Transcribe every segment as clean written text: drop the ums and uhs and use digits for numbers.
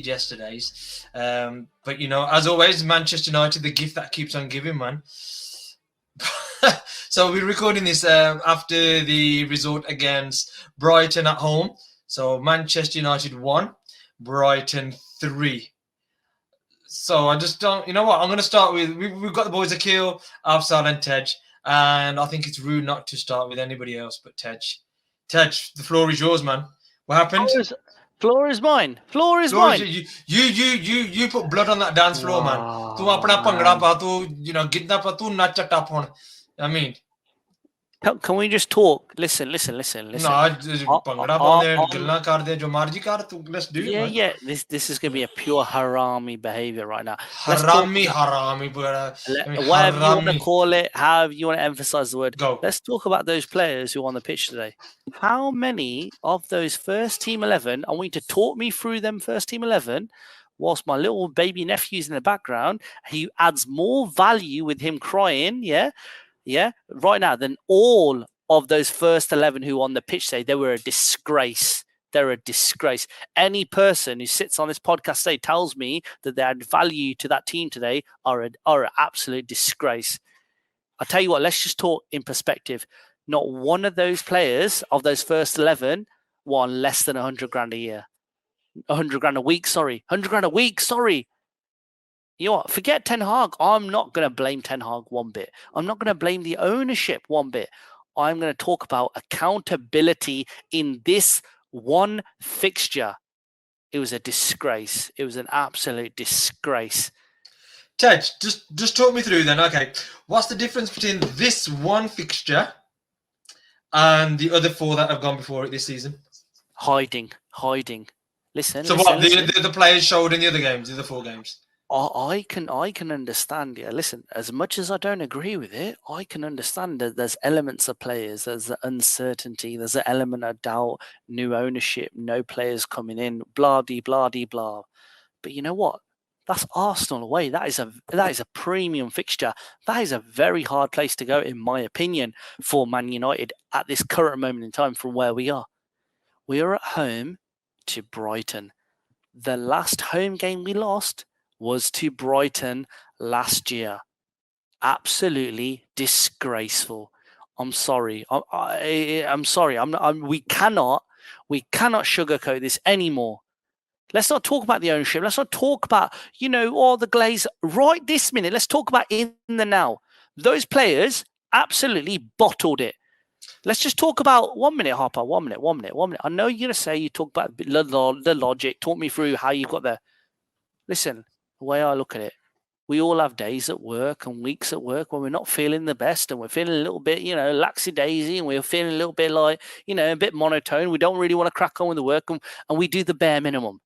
yesterday's. But as always, Manchester United, the gift that keeps on giving, man. So we're recording this after the result against Brighton at home. So Manchester United 1, Brighton 3. So I just don't, I'm going to start with, we've got the boys Akil, Afsal and Tej. And I think it's rude not to start with anybody else but Tej. Tej, the floor is yours, man. What happened? Floor is mine. Floor is mine. You put blood on that dance floor, man. Tu apna pangra pa, tu gitna pa, tu nacha tap on. I mean, can we just talk? Listen. No, pangra pa there, gilla kar de, jo marji kar, tu let's do it. Yeah. This is gonna be a pure Haraami behavior right now. Haraami, whatever you want to call it, however you want to emphasize the word. Go. Let's talk about those players who are on the pitch today. How many of those first team 11? I want you to talk me through them first team 11. Whilst my little baby nephew's in the background, he adds more value with him crying. Yeah, right now than all of those first 11 who on the pitch say they were a disgrace. They're a disgrace. Any person who sits on this podcast today tells me that they add value to that team today are an absolute disgrace. I'll tell you what, let's just talk in perspective. Not one of those players of those first 11 won less than 100 grand a year. 100 grand a week, sorry. 100 grand a week, sorry. You know what? Forget Ten Hag. I'm not going to blame Ten Hag one bit. I'm not going to blame the ownership one bit. I'm going to talk about accountability in this one fixture. It was a disgrace. It was an absolute disgrace. Tej, just talk me through then. Okay, what's the difference between this one fixture and the other 4 that have gone before it this season? Hiding. Listen. So what the players showed in the other games, the other 4 games? I can understand. Yeah, listen. As much as I don't agree with it, I can understand that there's elements of players. There's the uncertainty. There's an element of doubt. New ownership. No players coming in. Blah de blah de blah. But you know what? That's Arsenal away. That is a premium fixture. That is a very hard place to go, in my opinion, for Man United at this current moment in time. From where we are, we are at home to Brighton. The last home game we lost was to Brighton last year. Absolutely disgraceful. I'm sorry. I'm sorry. We cannot sugarcoat this anymore. Let's not talk about the ownership. Let's not talk about, all the glaze right this minute. Let's talk about in the now. Those players absolutely bottled it. Let's just talk about 1 minute, Harper. 1 minute. I know you're going to say you talk about the logic. Talk me through how you got there. Listen. The way I look at it, we all have days at work and weeks at work when we're not feeling the best and we're feeling a little bit, laxy-daisy, and we're feeling a little bit like, a bit monotone. We don't really want to crack on with the work, and we do the bare minimum.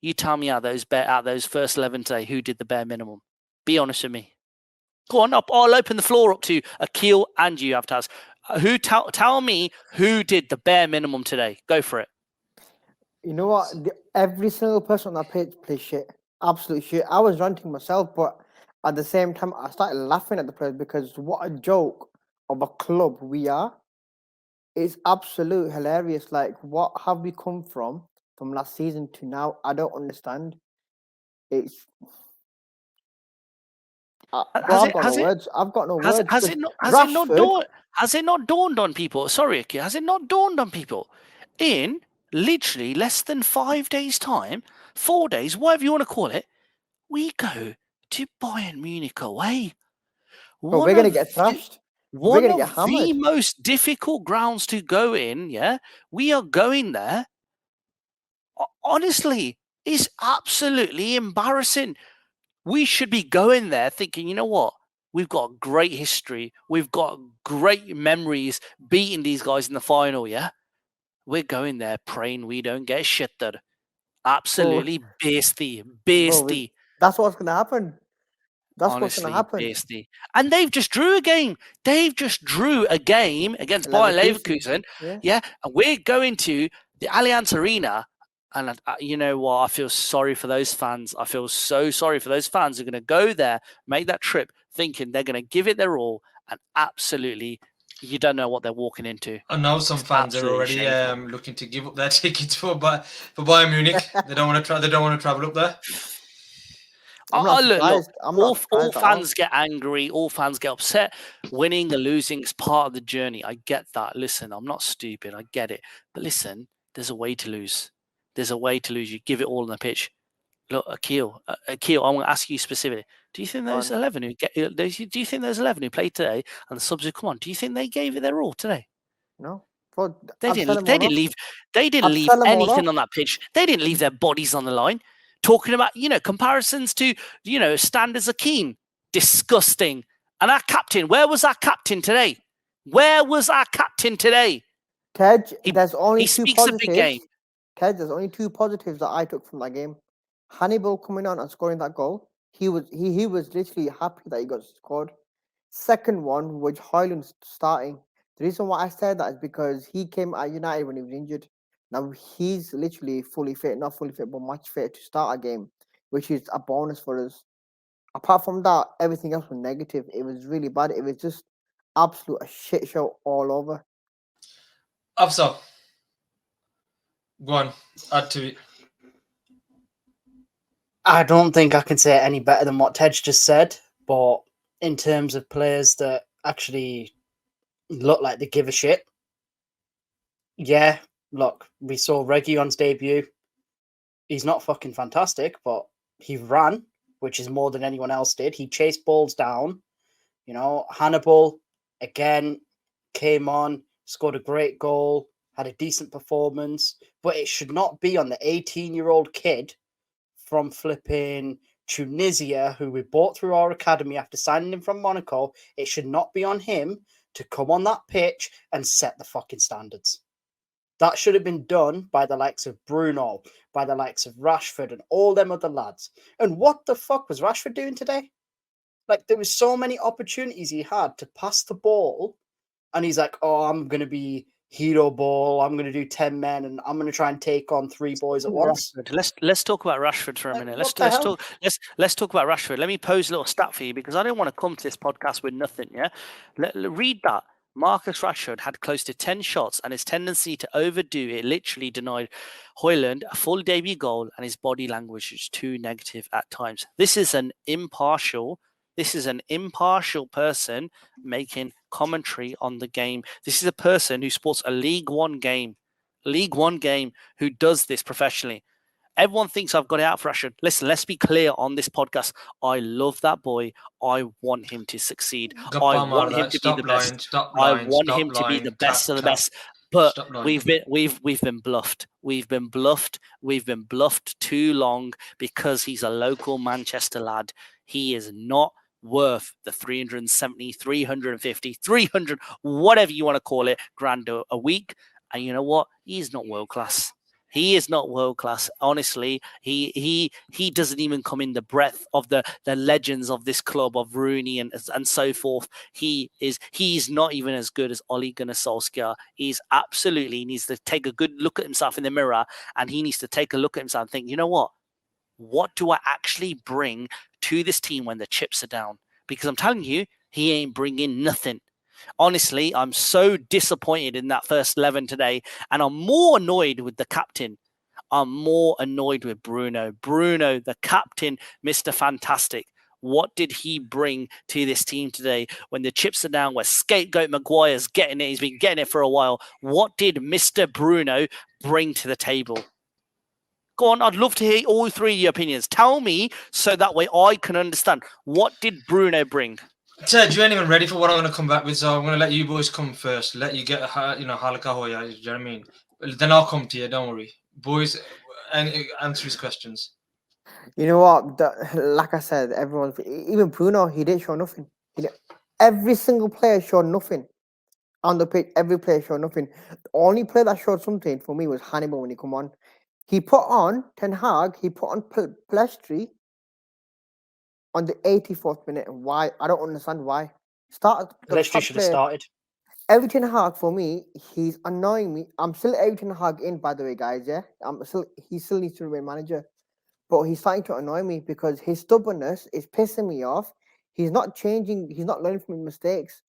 You tell me out those first 11 today, who did the bare minimum? Be honest with me. Go on, I'll open the floor up to Akil and you, Avtaz. Tell me who did the bare minimum today. Go for it. You know what? Every single person on that page plays shit. Absolute shit. I was ranting myself, but at the same time, I started laughing at the players because what a joke of a club we are. It's absolute hilarious. Like, what have we come from last season to now? I don't understand. It's. I've got no words. Has it not dawned on people? Sorry, Akil. Has it not dawned on people? In literally less than 5 days' time, 4 days, whatever you want to call it, we go to Bayern Munich away. We're going to get thrashed. One of the most difficult grounds to go in, yeah? We are going there. Honestly, it's absolutely embarrassing. We should be going there thinking, you know what? We've got great history. We've got great memories beating these guys in the final, yeah? We're going there praying we don't get shitted. Absolutely beastie. That's what's going to happen. Honestly, beastie. And they've just drew a game. They've drew a game against Bayer Leverkusen. Yeah. And we're going to the Allianz Arena. And you know what? I feel sorry for those fans. I feel so sorry for those fans who are going to go there, make that trip, thinking they're going to give it their all and absolutely You don't know what they're walking into. I know some It's fans are absolutely already shameful. looking to give up their tickets for Bayern Munich. They don't want to travel up there. I'm not Look, surprised. I'm not all surprised at all. fans get angry, all fans get upset. Winning or losing is part of the journey. I get that. Listen, I'm not stupid. I get it. But listen, there's a way to lose. There's a way to lose. You give it all on the pitch. Look, Akil, I'm going to ask you specifically. Do you think those 11 who do you think those 11 who played today and the subs who come on? Do you think they gave it their all today? No. But They I've didn't. sell them They all didn't off. leave. They didn't I've leave sell them all anything off. on that pitch. They didn't leave their bodies on the line. Talking about comparisons to standards are keen, disgusting. And our captain, where was our captain today? Where was our captain today? Tej, He- there's only he two speaks a big game. positives. Tej, there's only two positives that I took from that game. Hannibal coming on and scoring that goal. He was literally happy that he got scored. Second one was Hoyland starting. The reason why I said that is because he came at United when he was injured. Now he's literally fully fit, not fully fit, but much fit to start a game, which is a bonus for us. Apart from that, everything else was negative. It was really bad. It was just absolute a shit show all over. Afsa, go on, add to it. I don't think I can say it any better than what Tej just said, but in terms of players that actually look like they give a shit, yeah, look, we saw Reguilon's debut. He's not fucking fantastic, but he ran, which is more than anyone else did. He chased balls down. Hannibal, again, came on, scored a great goal, had a decent performance, but it should not be on the 18-year-old kid from flipping Tunisia, who we bought through our academy after signing him from Monaco. It should not be on him to come on that pitch and set the fucking standards. That should have been done by the likes of Bruno, by the likes of Rashford and all them other lads. And what the fuck was Rashford doing today? Like, there was so many opportunities he had to pass the ball, and he's like, oh, I'm going to be hero ball, I'm going to do 10 men, and I'm going to try and take on 3 boys at once. Rashford. Let's talk about Rashford for a Like, minute. what the hell? Let's talk about Rashford. Let me pose a little stat for you because I don't want to come to this podcast with nothing. Yeah, read that. Marcus Rashford had close to 10 shots, and his tendency to overdo it literally denied Højlund a full debut goal, and his body language was too negative at times. This is an impartial person making commentary on the game. This is a person who sports a League One game, who does this professionally. Everyone thinks I've got it out for Rashford. Listen, let's be clear on this podcast. I love that boy. I want him to succeed. I want him to be the best. I want him to be the best of the best. But we've been bluffed. We've been bluffed too long because he's a local Manchester lad. He is not worth the 370, 350, 300, whatever you want to call it, grand a week. And you know what? He's not world class. He is not world class. Honestly, he doesn't even come in the breadth of the legends of this club of Rooney and so forth. He's not even as good as Ole Gunnar Solskjaer. He needs to take a good look at himself in the mirror, and he needs to take a look at himself and think, you know what? What do I actually bring to this team when the chips are down? Because I'm telling you, he ain't bringing nothing. Honestly, I'm so disappointed in that first 11 today, and I'm more annoyed with the captain. I'm more annoyed with Bruno. Bruno, the captain, Mr. Fantastic. What did he bring to this team today when the chips are down, where scapegoat Maguire's getting it? He's been getting it for a while. What did Mr. Bruno bring to the table? Go on, I'd love to hear all 3 of your opinions. Tell me so that way I can understand. What did Bruno bring? Ted, you ain't even ready for what I'm going to come back with, so I'm going to let you boys come first. Let you get, halaka hoya, you know what I mean? Then I'll come to you, don't worry. Boys, and answer his questions. You know what? Like I said, even Bruno, he didn't show nothing. Every single player showed nothing. On the pitch, every player showed nothing. The only player that showed something for me was Hannibal when he come on. He put on Ten Hag, he put on Plestri on the 84th minute. Why? I don't understand why. Plestri should have started. Every Ten Hag for me, he's annoying me. I'm still every Ten Hag in, by the way, guys. Yeah, he still needs to remain manager, but he's starting to annoy me because his stubbornness is pissing me off. He's not changing. He's not learning from his mistakes.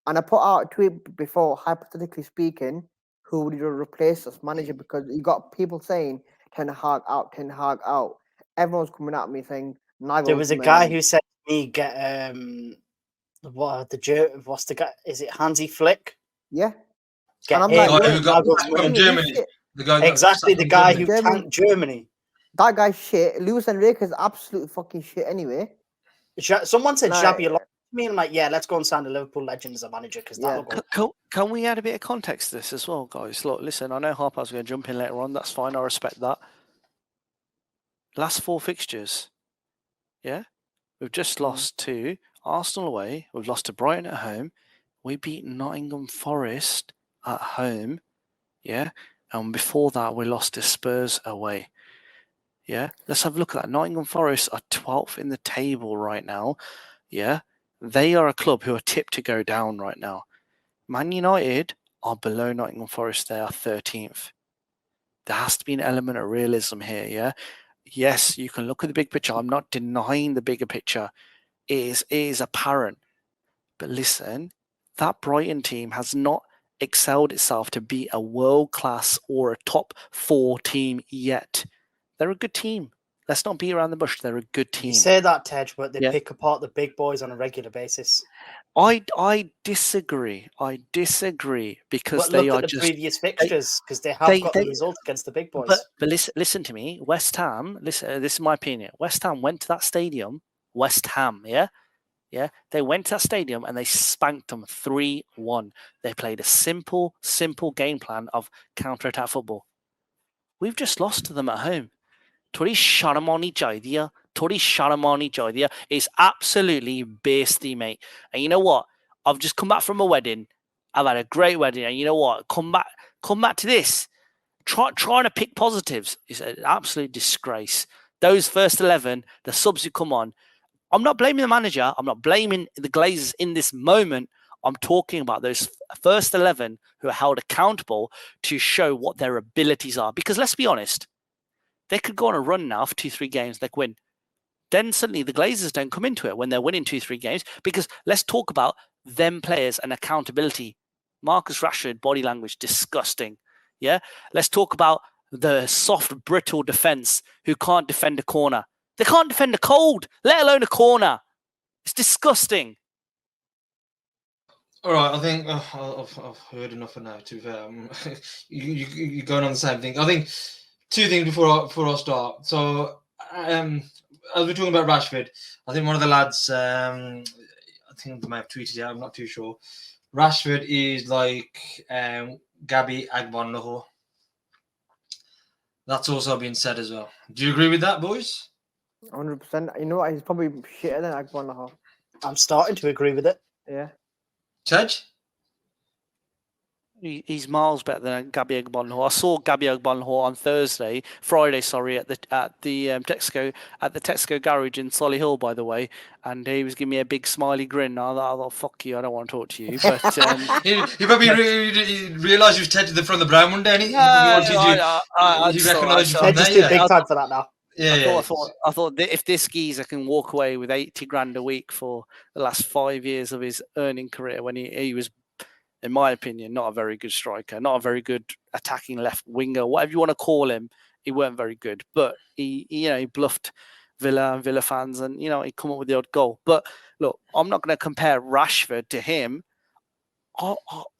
And I put out a tweet before, hypothetically speaking, who would you replace as manager? Because you got people saying Ten Hag out, Ten Hag out. Everyone's coming at me saying Nagelsmann. There was a guy who said to me, "Get what's the guy? Is it Hansi Flick? yeah. Get And I'm him. like, Guy wait, who got Nagelsmann, sacked from he's Germany. shit. The guy got Exactly sacked the from guy Germany. who tanked Germany." That guy's shit. Lewis Enrique's absolute fucking shit anyway. Someone said Like- Xabi Alonso. I mean, like, yeah, let's go and sign a Liverpool legend as a manager because Yeah. that'll go. Can we add a bit of context to this as well, guys? Look, listen, I know Harper's going to jump in later on. That's fine. I respect that. Last 4 fixtures, yeah? We've just lost to Arsenal away. We've lost to Brighton at home. We beat Nottingham Forest at home, yeah? And before that, we lost to Spurs away. Yeah, let's have a look at that. Nottingham Forest are 12th in the table right now. Yeah, they are a club who are tipped to go down right now. Man United are below Nottingham Forest. They are 13th. There has to be an element of realism here. Yeah, yes, you can look at the big picture. I'm not denying the bigger picture. It is apparent. But listen, that Brighton team has not excelled itself to be a world class or a top 4 team yet. They're a good team. Let's not beat around the bush. They're a good team. You say that, Tej, but they Yeah. pick apart the big boys on a regular basis. I disagree. I disagree because But they look are at the just. previous fixtures because they have got the they- result against the big boys. But listen to me. West Ham. Listen, this is my opinion. West Ham went to that stadium. West Ham, yeah. They went to that stadium and they spanked them 3-1. They played a simple game plan of counter-attack football. We've just lost to them at home. Thodi sharam auni chahidiya. It's absolutely beastly, mate. And you know what? I've just come back from a wedding. I've had a great wedding, and you know what? Come back to this. Trying to pick positives is an absolute disgrace. Those first 11, the subs who come on. I'm not blaming the manager. I'm not blaming the Glazers in this moment. I'm talking about those first 11 who are held accountable to show what their abilities are. Because let's be honest, they could go on a run now for 2-3 games, they could win. Then suddenly the Glazers don't come into it when they're winning 2-3 games because let's talk about them players and accountability. Marcus Rashford, body language, disgusting. Yeah. Let's talk about the soft, brittle defense who can't defend a corner. They can't defend a cold, let alone a corner. It's disgusting. All right, I think I've heard enough for now. To be fair, you're going on the same thing. I think 2 things before I start. So, as we're talking about Rashford, I think one of the lads, I think they may have tweeted it. I'm not too sure. Rashford is like Gabby Agbonlahor. That's also been said as well. Do you agree with that, boys? 100%. You know what? He's probably shitter than Agbonlahor. I'm starting to agree with it. Yeah. Tej? He's miles better than Gabby Agbonlahor. I saw Gabby Agbonlahor on Friday, at the Texaco garage in Solihull, by the way, and he was giving me a big smiley grin. I thought, "Fuck you, I don't want to talk to you." But he probably realised you was Tej from the Brown Munde, and he recognised you from They're just there. too big time for that now. I thought that if this geezer can walk away with 80 grand a week for the last 5 years of his earning career, when he was, in my opinion, not a very good striker, not a very good attacking left winger, whatever you want to call him, he weren't very good. But he bluffed Villa and Villa fans, and he come up with the odd goal. But look, I'm not going to compare Rashford to him.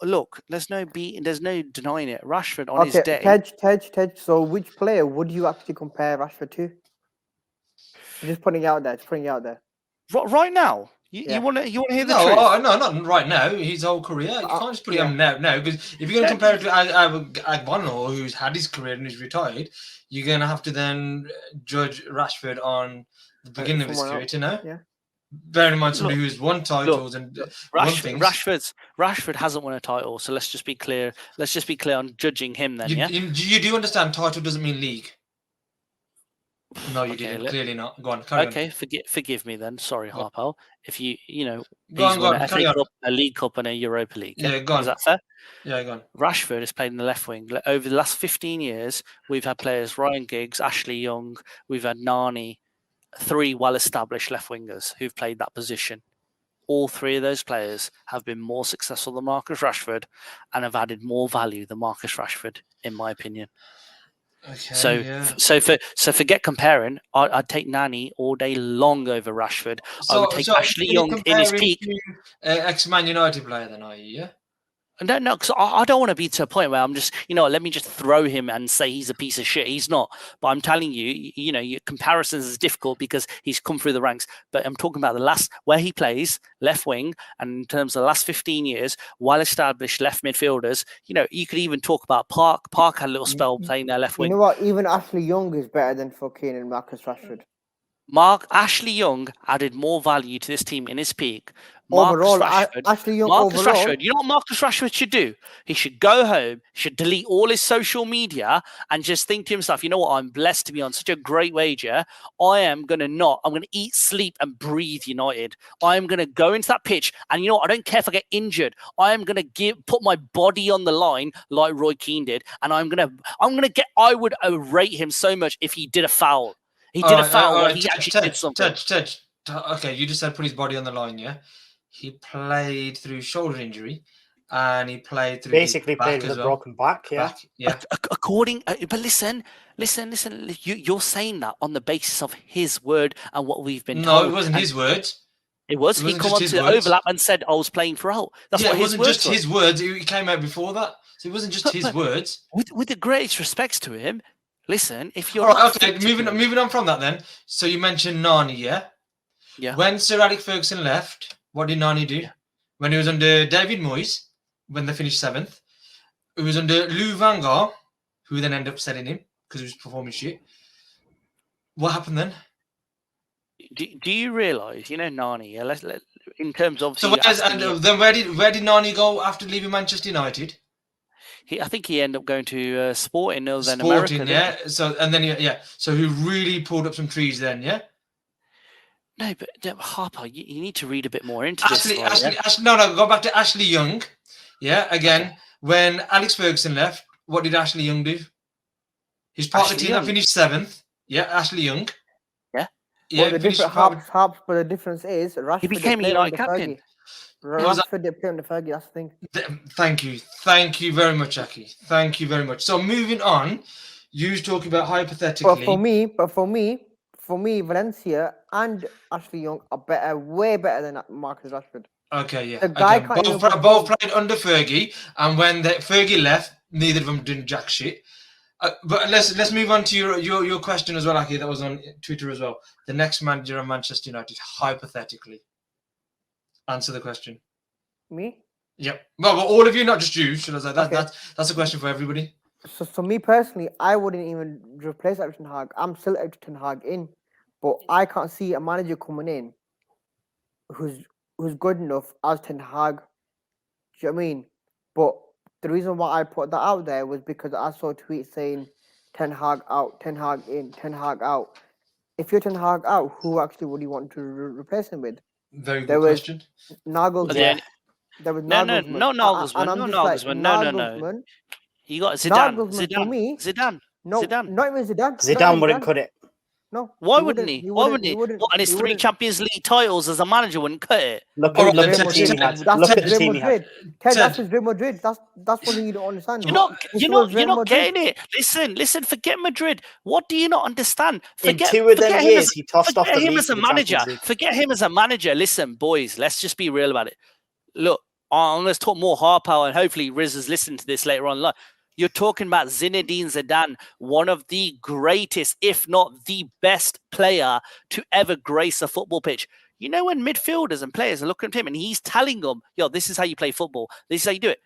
Look, there's no denying it. Rashford on his day. Tej. So, which player would you actually compare Rashford to? Just putting it out there. Right now, you want to hear the truth? No, not right now. His whole career. You can't just put him now. Because if you're going to compare it to Agbonlahor, who's had his career and who's retired, you're going to have to then judge Rashford on the beginning of his career. Yeah. Bearing in mind somebody who's won titles and won things. Rashford hasn't won a title, so let's just be clear. Let's just be clear on judging him then. You do understand title doesn't mean league. No, you didn't. Clearly not. Go on. Carry on. Forgive me then. Sorry, Harpo. If he's won a FA Cup, a League Cup, and a Europa League. Yeah, go on. Is that fair? Yeah, go on. Rashford has played in the left wing. Over the last 15 years, we've had players Ryan Giggs, Ashley Young, we've had Nani, 3 well-established left wingers who've played that position. all three of those players have been more successful than Marcus Rashford and have added more value than Marcus Rashford, in my opinion. Okay, So forget comparing. I'd take Nani all day long over Rashford. I would take Ashley Young in his peak. Ex-Man United player, then, are you? Yeah. No, because I don't want to be to a point where I'm just, let me just throw him and say he's a piece of shit. He's not. But I'm telling you, your comparisons is difficult because he's come through the ranks. But I'm talking about where he plays, left wing, and in terms of the last 15 years, well-established left midfielders, you could even talk about Park. Park had a little spell playing their left wing. You know what? Even Ashley Young is better than fucking Marcus Rashford. Ashley Young added more value to this team in his peak. Overall, Ashley Young Rashford, you know what Marcus Rashford should do? He should go home, should delete all his social media and just think to himself, you know what, I'm blessed to be on such a great wage here. I'm going to eat, sleep and breathe United. I am going to go into that pitch and I don't care if I get injured. I am going to put my body on the line like Roy Keane did. And I would rate him so much if he did a foul. He did a foul. He actually did something. Okay, you just said put his body on the line, yeah? He played through shoulder injury, and he played through played with a broken back. Yeah, yeah. But listen. You're saying that on the basis of his word and what we've been told. No, it wasn't his words. It was. He come onto the overlap and said, "I was playing for Hull." That's what his words. It wasn't just his words. He came out before that, so it wasn't just his words. With the greatest respects to him, listen. If you're moving on from that, then. So you mentioned Nani, yeah? Yeah. When Sir Alex Ferguson left, what did Nani do? When he was under David Moyes, when they finished 7th, it was under Lou Van Gaal, who then ended up selling him because he was performing shit. What happened then? Do you realise, Nani? In terms of then where did Nani go after leaving Manchester United? I think he ended up going to Sporting, then Sporting, America. Yeah. So and then so he really pulled up some trees then, yeah. No, but Harper, you need to read a bit more into this. Go back to Ashley Young. Yeah, again, when Alex Ferguson left, what did Ashley Young do? He's part of the team that finished 7th. Yeah, Ashley Young. Yeah. Well, the difference is Rashford he became a United captain. Rashford did play on the Fergie, that's the thing. Thank you very much, Aki. Thank you very much. So moving on, you was talking about hypothetically. But for me, Valencia and Ashley Young are way better than Marcus Rashford. Okay, yeah. The guy both played under Fergie, and when Fergie left, neither of them did jack shit. But let's move on to your question as well, Aki. That was on Twitter as well. The next manager of Manchester United, hypothetically. Answer the question. Me? Yep. Well, all of you, not just you. Should I say that? Okay. That's a question for everybody. So for me personally, I wouldn't even replace Ten Hag. I'm still Ten Hag in, but I can't see a manager coming in who's good enough as Ten Hag. Do you know what I mean? But the reason why I put that out there was because I saw a tweet saying Ten Hag out, Ten Hag in, Ten Hag out. If you're Ten Hag out, who actually would you want to replace him with? Very good question. Nagelsmann. There was Nagelsmann. No Nagelsmann. No. You got Zidane. Zidane. No, Zidane. Not even Zidane. Zidane wouldn't cut it. No. Why wouldn't he? Why wouldn't he? What, and his 3 Champions League titles as a manager wouldn't cut it? Look at the team he had. Look at the team he had. That's Real Madrid. That's one thing you don't understand. You're not getting it. Listen. Forget Madrid. What do you not understand? In 2 of them years, he tossed off the league as a manager. Forget him as a manager. Listen, boys, let's just be real about it. Look, I'm going to talk more horsepower, and hopefully Riz has listened to this later on. You're talking about Zinedine Zidane, one of the greatest, if not the best player to ever grace a football pitch. When midfielders and players are looking at him and he's telling them, this is how you play football. This is how you do it.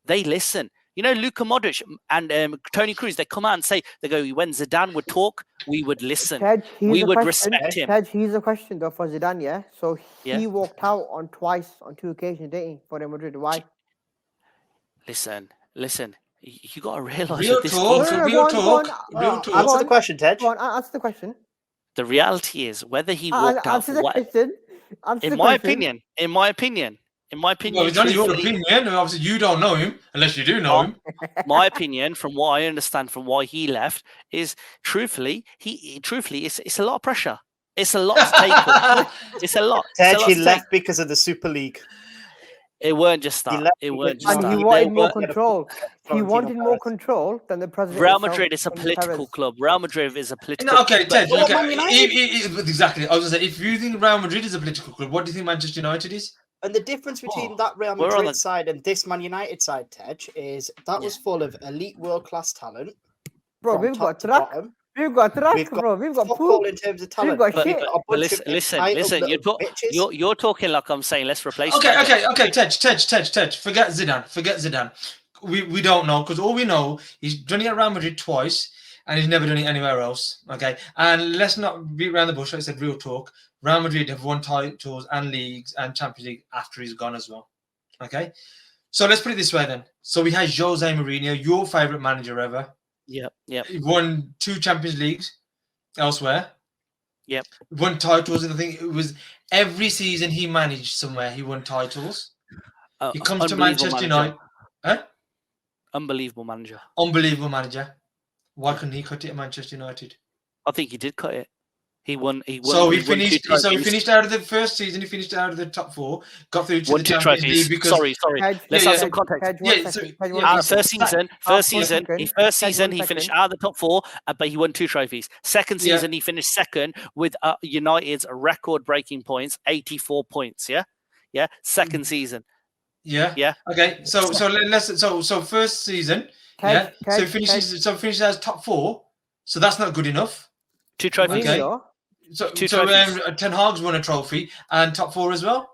They listen. Luka Modric and Toni Kroos, they come out and say, they go, when Zidane would talk, we would listen. We would respect him. Ted, here's a question though for Zidane, yeah? So he walked out on 2 occasions, didn't he, for Real Madrid? Why? Listen. You got to realise real talk. Answer the question, Ted. Go on, answer the question. The reality is whether he walked out for what. In my opinion. Well, it's only your opinion. Obviously, you don't know him unless you do know him. My opinion, from what I understand, from why he left, is truthfully, it's a lot of pressure. It's a lot to take on. It's a lot. It's a Tej, lot he to take. left because of the Super League. It weren't just He that. left It because- weren't just And that. he They wanted more were- control. He Florentino wanted more Perez. control than the president. Real himself, Madrid is a Tony political Perez. club. Real Madrid is a political. No, okay, Tej. What Okay, about Man United? exactly. I was gonna say, if you think Real Madrid is a political club, what do you think Manchester United is? And the difference between Oh, that Real we're on Madrid the- side and this Man United side, Tej, is that was full of elite world-class talent. Bro, from we've top got to track. bottom. We've got track, We've got bro. We've got football poop. in terms of talent. got but shit. we've got a But bunch of listen. entitled You're, little bitches. you're talking like I'm saying let's replace. Okay, Zidane. okay. Tej. Forget Zidane. We don't know, because all we know, he's done it at Real Madrid twice, and he's never done it anywhere else. Okay, and let's not beat around the bush. Like I said, real talk. Real Madrid have won titles and leagues and Champions League after he's gone as well. Okay, so let's put it this way then. So we had Jose Mourinho, your favorite manager ever. Yep. He won 2 Champions Leagues elsewhere. Yep. Won titles, and I think it was every season he managed somewhere, he won titles. He comes to Manchester United. Huh? Unbelievable manager. Unbelievable manager. Why couldn't he cut it at Manchester United? I think he did cut it. He won. So he won 2 finished. So he trophies. finished out of the first season. He finished out of the top 4. Got through to Won the 2 Champions trophies. League because Sorry. Tej, Let's Yeah, have yeah, some context. Tej, Yeah, one so- second, Tej, yeah, one Out of second. first season, second. first Tej, season, one he finished second. out of the top 4, but he won 2 trophies. Second Yeah. season, he finished second with United's record-breaking points, 84 points. Yeah. Second season. yeah. Yeah. Okay. So let's so first season. Tej, Yeah. So Tej, he finishes as top 4. So that's not good enough. 2 trophies. Okay. Mourinho, So 2 trophies. Ten Hag's won a trophy and top 4 as well.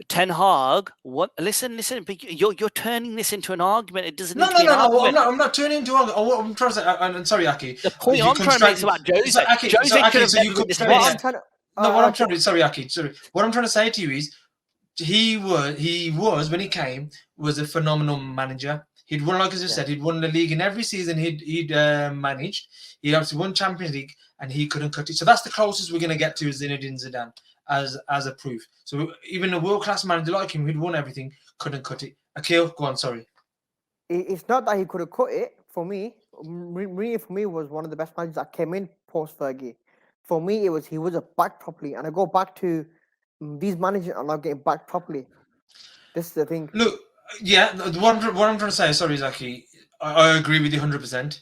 Ten Hag. What? Listen. But you're turning this into an argument. It doesn't No. need to be an argument. I'm not turning into. What I'm trying to say. I'm sorry, Aki. The point You I'm trying to make is construct- about Jose. So, Aki, Jose so, Aki, could have so you never could been this turn what it- I'm big. trying to. No, what I'm okay. trying to sorry, Aki. Sorry. What I'm trying to say to you is, he was when he came was a phenomenal manager. He'd won, like I just said, he'd won the league in every season he'd managed. He obviously won Champions League, and he couldn't cut it. So that's the closest we're going to get to Zinedine Zidane as a proof. So even a world class manager like him, who'd won everything, couldn't cut it. Akil, go on. Sorry. It's not that he could have cut it. For me, Mourinho for me was one of the best managers that came in post Fergie. For me, it was he wasn't backed properly, and I go back to these managers are not getting backed properly. This is the thing. Look, yeah, what I'm trying to say, sorry, Zaki, I agree with you 100%.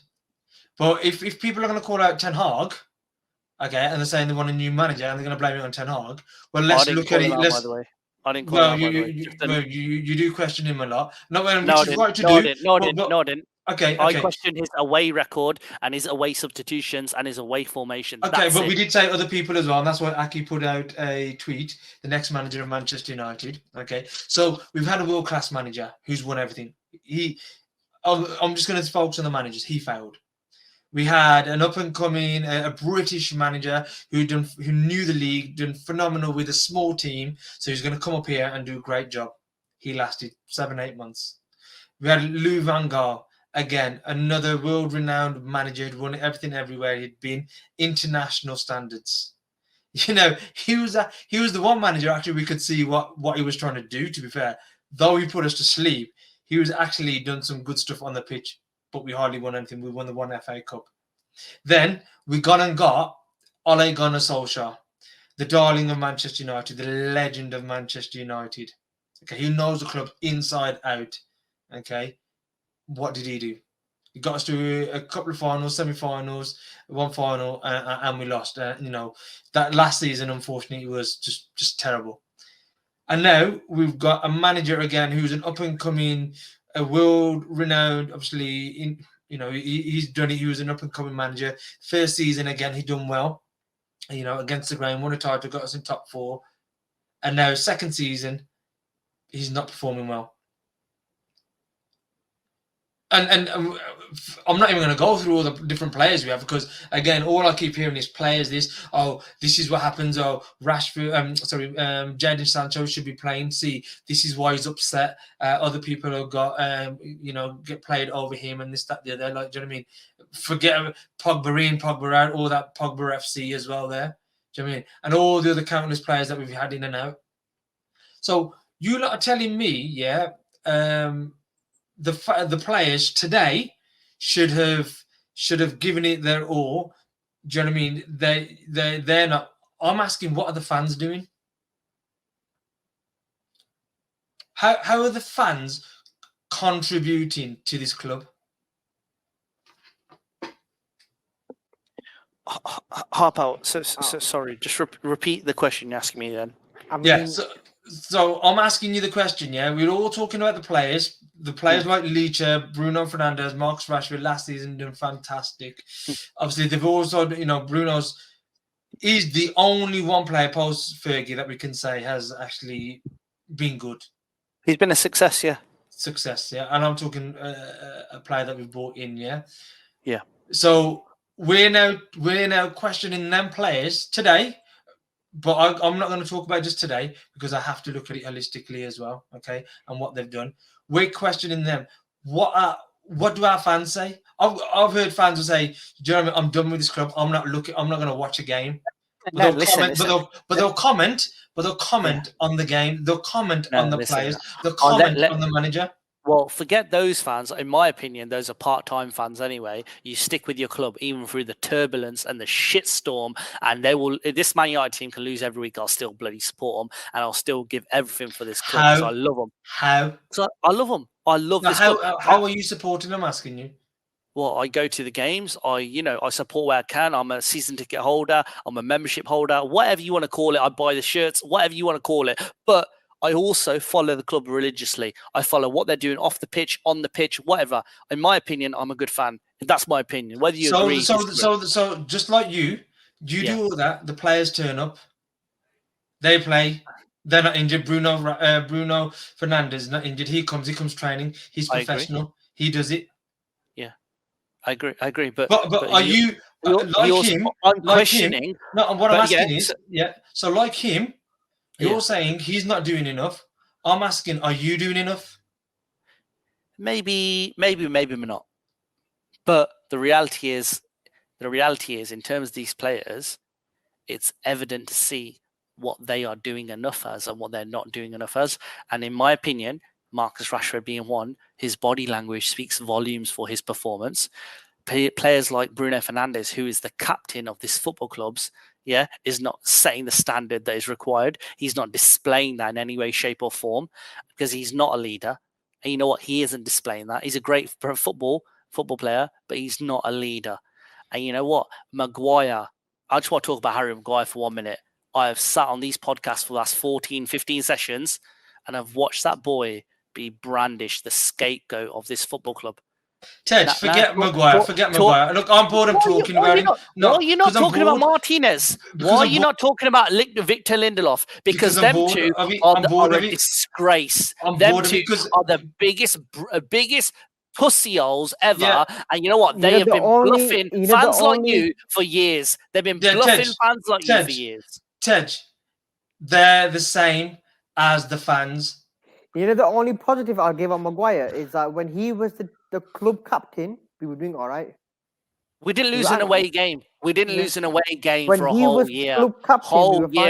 But if people are going to call out Ten Hag, okay, and they're saying they want a new manager and they're going to blame it on Ten Hag, well, let's look at it. By the way, I didn't call Well, him out, by the way. you do question him a lot. Not when, No, which I is right to didn't. do. No, I but- didn't. Okay, I okay. questioned his away record and his away substitutions and his away formation. Okay, That's but it. we did say other people as well, and that's why Aki put out a tweet, the next manager of Manchester United. Okay, so we've had a world-class manager who's won everything. I'm just going to focus on the managers. He failed. We had an up-and-coming, a British manager who knew the league, done phenomenal with a small team, so he's going to come up here and do a great job. He lasted 7-8 months. We had Lou Van Gaal. Again, another world-renowned manager who'd won everything everywhere. He'd been international standards. You know, he was the one manager actually we could see what he was trying to do. To be fair, though he put us to sleep, he was actually done some good stuff on the pitch. But we hardly won anything. We won the 1 FA Cup. Then we got Ole Gunnar Solskjaer, the darling of Manchester United, the legend of Manchester United. Okay, he knows the club inside out. Okay. What did he do? He got us to a couple of finals, semi-finals, one final, and we lost. You know, that last season, unfortunately, was just terrible. And now we've got a manager again who's an up-and-coming, a world-renowned, obviously, he's done it. He was an up-and-coming manager. First season, again, he done well. You know, against the grain, won a title, got us in top 4. And now, second season, he's not performing well. And I'm not even going to go through all the different players we have because, again, all I keep hearing is players this is what happens. Oh, Rashford, Jadon Sancho should be playing. See, this is why he's upset. Other people have got, get played over him and this, that, the other. Like, do you know what I mean? Forget Pogba in, Pogba out, all that Pogba FC as well there. Do you know what I mean? And all the other countless players that we've had in and out. So you lot are telling me, the players today should have given it their all. Do you know what I mean? They're not I'm asking, what are the fans doing? How are the fans contributing to this club? Harpo, so sorry, just repeat the question you're asking me then. I mean, Yeah, so I'm asking you the question, yeah? We're all talking about the players like Leacher, Bruno Fernandes, Marcus Rashford last season doing fantastic. Obviously, they've also, he's the only one player post Fergie that we can say has actually been good. He's been a success, yeah. Success, yeah. And I'm talking a player that we've brought in, yeah? Yeah. So we're now questioning them players today. But I'm not going to talk about just today because I have to look at it holistically as well, okay? And what they've done. We're questioning them. What do our fans say? I've heard fans will say, "Do you know what I mean? I'm done with this club. I'm not going to watch a game." But they'll comment on the game. They'll comment on the players. They'll comment on the manager. Well, forget those fans. In my opinion, those are part-time fans anyway. You stick with your club even through the turbulence and the shitstorm, and they will. This Man United team can lose every week. I'll still bloody support them, and I'll still give everything for this club because I love them. How? So I love them. I love this club. How are you supporting them? Asking you. Well, I go to the games. I support where I can. I'm a season ticket holder. I'm a membership holder. Whatever you want to call it, I buy the shirts. Whatever you want to call it, but I also follow the club religiously. I follow what they're doing off the pitch, on the pitch, whatever. In my opinion, I'm a good fan. That's my opinion. Whether you agree. So just like you do all that. The players turn up. They play. They're not injured. Bruno Fernandes is not injured. He comes training. He's professional. He does it. Yeah, I agree. But are you like him? I'm questioning. No, what I'm asking is, So like him. You're saying he's not doing enough. I'm asking, are you doing enough? Maybe not. But the reality is, in terms of these players, it's evident to see what they are doing enough as and what they're not doing enough as. And in my opinion, Marcus Rashford being one, his body language speaks volumes for his performance. Players like Bruno Fernandes, who is the captain of this football club's, is not setting the standard that is required. He's not displaying that in any way, shape, or form because he's not a leader. And you know what? He isn't displaying that. He's a great football player, but he's not a leader. And you know what? Maguire, I just want to talk about Harry Maguire for 1 minute. I have sat on these podcasts for the last 14, 15 sessions, and I've watched that boy be brandished the scapegoat of this football club. Ted, forget Maguire. Look, I'm bored of talking about him. No, you're not talking about Martinez. Why are you not talking about Victor Lindelof? Because them two are a disgrace. Them two are the biggest pussy holes ever. Yeah. And you know what? They have been bluffing fans like you for years. They've been bluffing fans like you for years. Ted, they're the same as the fans. You know, the only positive I'll give on Maguire is that when he was the club captain, we were doing all right. We didn't lose an away game. We didn't lose an away game for a whole year.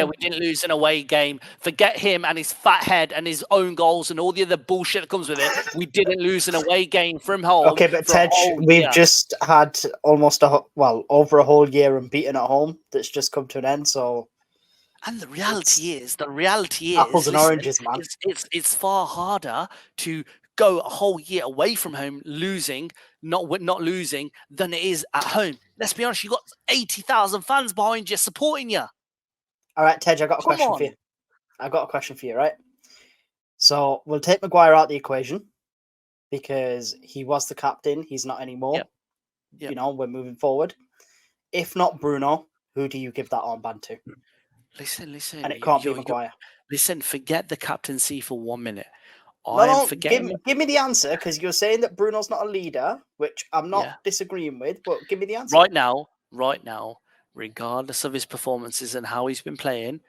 We didn't lose an away game. Forget him and his fat head and his own goals and all the other bullshit that comes with it. We didn't lose an away game from home. Okay, but Tej, we've just had almost over a whole year unbeaten at home. That's just come to an end. So. And the reality is apples and oranges, man. It's far harder to go a whole year away from home not losing than it is at home. Let's be honest, you got 80,000 fans behind you supporting you. All right, Tej, I got a question for you, right? So we'll take Maguire out of the equation because he was the captain. He's not anymore. Yep. You know, we're moving forward. If not Bruno, who do you give that armband to? Listen. And it can't be Maguire. Listen, forget the captaincy for 1 minute. Give me the answer, because you're saying that Bruno's not a leader, which I'm not disagreeing with, but give me the answer. Right now, regardless of his performances and how he's been playing,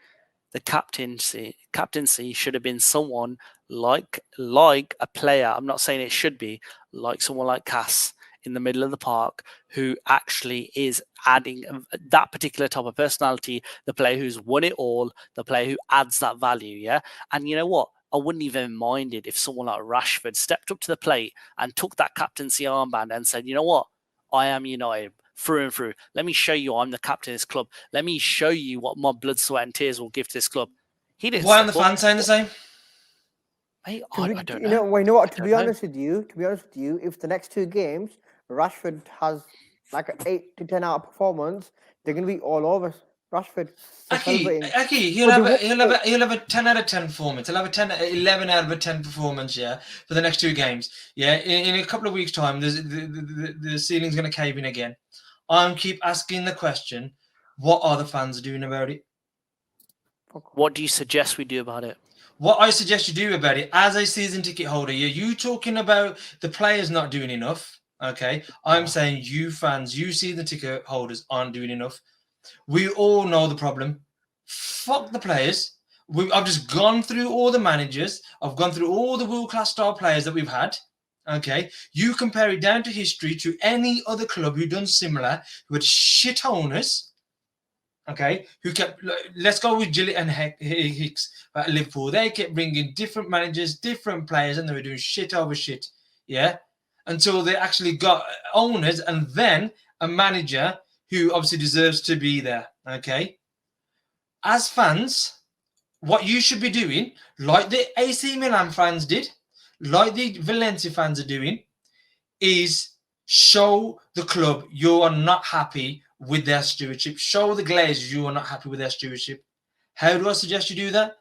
the captaincy should have been someone like a player. I'm not saying it should be like someone like Cass in the middle of the park, who actually is adding that particular type of personality, the player who's won it all, the player who adds that value, yeah? And you know what? I wouldn't even mind it if someone like Rashford stepped up to the plate and took that captaincy armband and said, you know what? I am United. through and through. Let me show you I'm the captain of this club. Let me show you what my blood, sweat, and tears will give to this club. He didn't. Why aren't the fans saying the same? Mate, To I be- don't you know. know, well, you know what? I To don't be know. honest with you, if the next 2 games Rashford has like an 8 to 10 out performance, they're gonna be all over Rashford. Aki, he'll have a 10 out of 10 performance. He'll have a 11 out of 10 performance, yeah, for the next 2 games. Yeah, in a couple of weeks' time, the ceiling's going to cave in again. I'm keep asking the question, what are the fans doing about it? What do you suggest we do about it? What I suggest you do about it, as a season ticket holder, you talking about the players not doing enough, okay? I'm saying you fans, you season ticket holders aren't doing enough. We all know the problem. Fuck the players. I've just gone through all the managers. I've gone through all the world-class star players that we've had. Okay, you compare it down to history to any other club who done similar, who had shit owners. Okay, who kept. Let's go with Gillett and Hicks at Liverpool. They kept bringing different managers, different players, and they were doing shit over shit. Yeah, until they actually got owners and then a manager who obviously deserves to be there, okay? As fans, what you should be doing, like the AC Milan fans did, like the Valencia fans are doing, is show the club you are not happy with their stewardship. Show the Glazers you are not happy with their stewardship. How do I suggest you do that?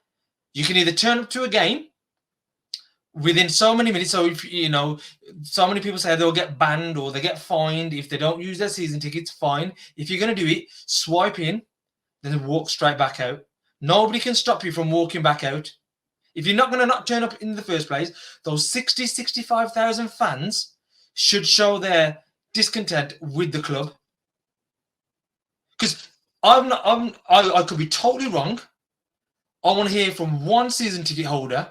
You can either turn up to a game within so many minutes. So if you know, so many people say they'll get banned or they get fined if they don't use their season tickets. Fine. If you're going to do it, swipe in, then walk straight back out. Nobody can stop you from walking back out. If you're not going to not turn up in the first place, those 65,000 fans should show their discontent with the club. Because I could be totally wrong. I want to hear from one season ticket holder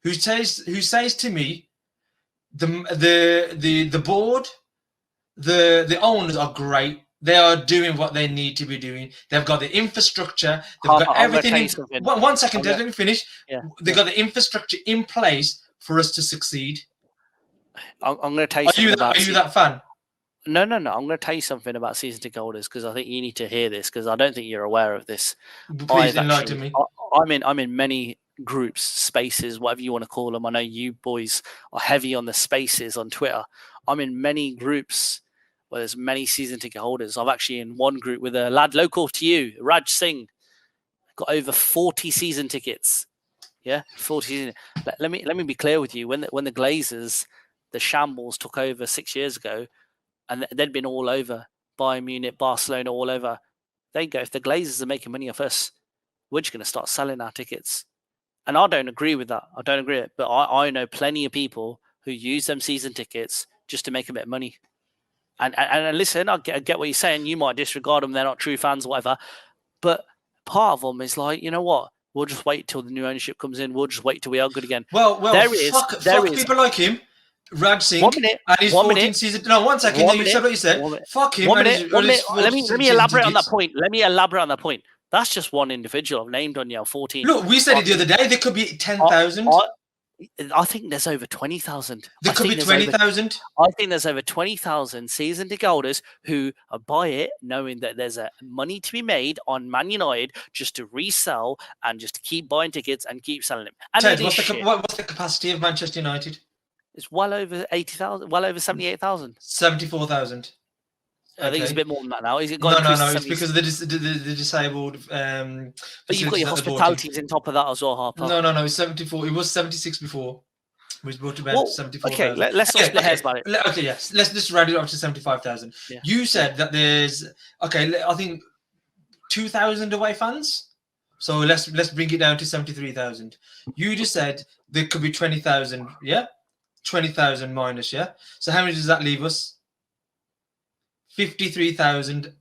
who says to me, the board, the owners are great. They are doing what they need to be doing. They've got the infrastructure. They've got everything. One second, let me finish. Yeah, They've got the infrastructure in place for us to succeed. I'm going to tell you something about. Are you that fan? No. I'm going to tell you something about season ticket holders because I think you need to hear this because I don't think you're aware of this. Please enlighten me. I'm in many groups, spaces, whatever you want to call them. I know you boys are heavy on the spaces on Twitter. I'm in many groups where there's many season ticket holders. I'm actually in one group with a lad local to you, Raj Singh, got over 40 season tickets. Yeah, 40 season. Let me be clear with you. When the Glazers, the shambles took over 6 years ago, and they'd been all over Bayern Munich, Barcelona, all over. They go, if the Glazers are making money off us, we're just going to start selling our tickets. And I don't agree with that. I don't agree with it. But I know plenty of people who use them season tickets just to make a bit of money. And listen, I get what you're saying. You might disregard them. They're not true fans or whatever. But part of them is like, you know what? We'll just wait till the new ownership comes in. We'll just wait till we are good again. Well, fuck people like him. Raj Singh and his 14th season. No, 1 second. You said what you said. Fuck him. Let me elaborate on that point. That's just one individual. I've named on you 14. Look, we said it the other day. There could be 10,000. I think there's over 20,000. There could be 20,000. I think there's over 20,000 season ticket holders who buy it knowing that there's a money to be made on Man United just to resell and just to keep buying tickets and keep selling them. And Ted, what's the capacity of Manchester United? It's well over 80,000, well over 78,000. 74,000. I think it's a bit more than that now. Is it? No. It's because of the disabled. But you've got your hospitalities on top of that as well, Harper. No. It's 74. It was 76 before. We brought it back to 74. Okay, let's not split hairs about it. Okay, yes. Let's just round it up to 75,000. Yeah. You said that there's I think 2,000 away fans. So let's bring it down to 73,000. You just said there could be 20,000. Yeah, 20,000 minus. Yeah. So how many does that leave us? 53,000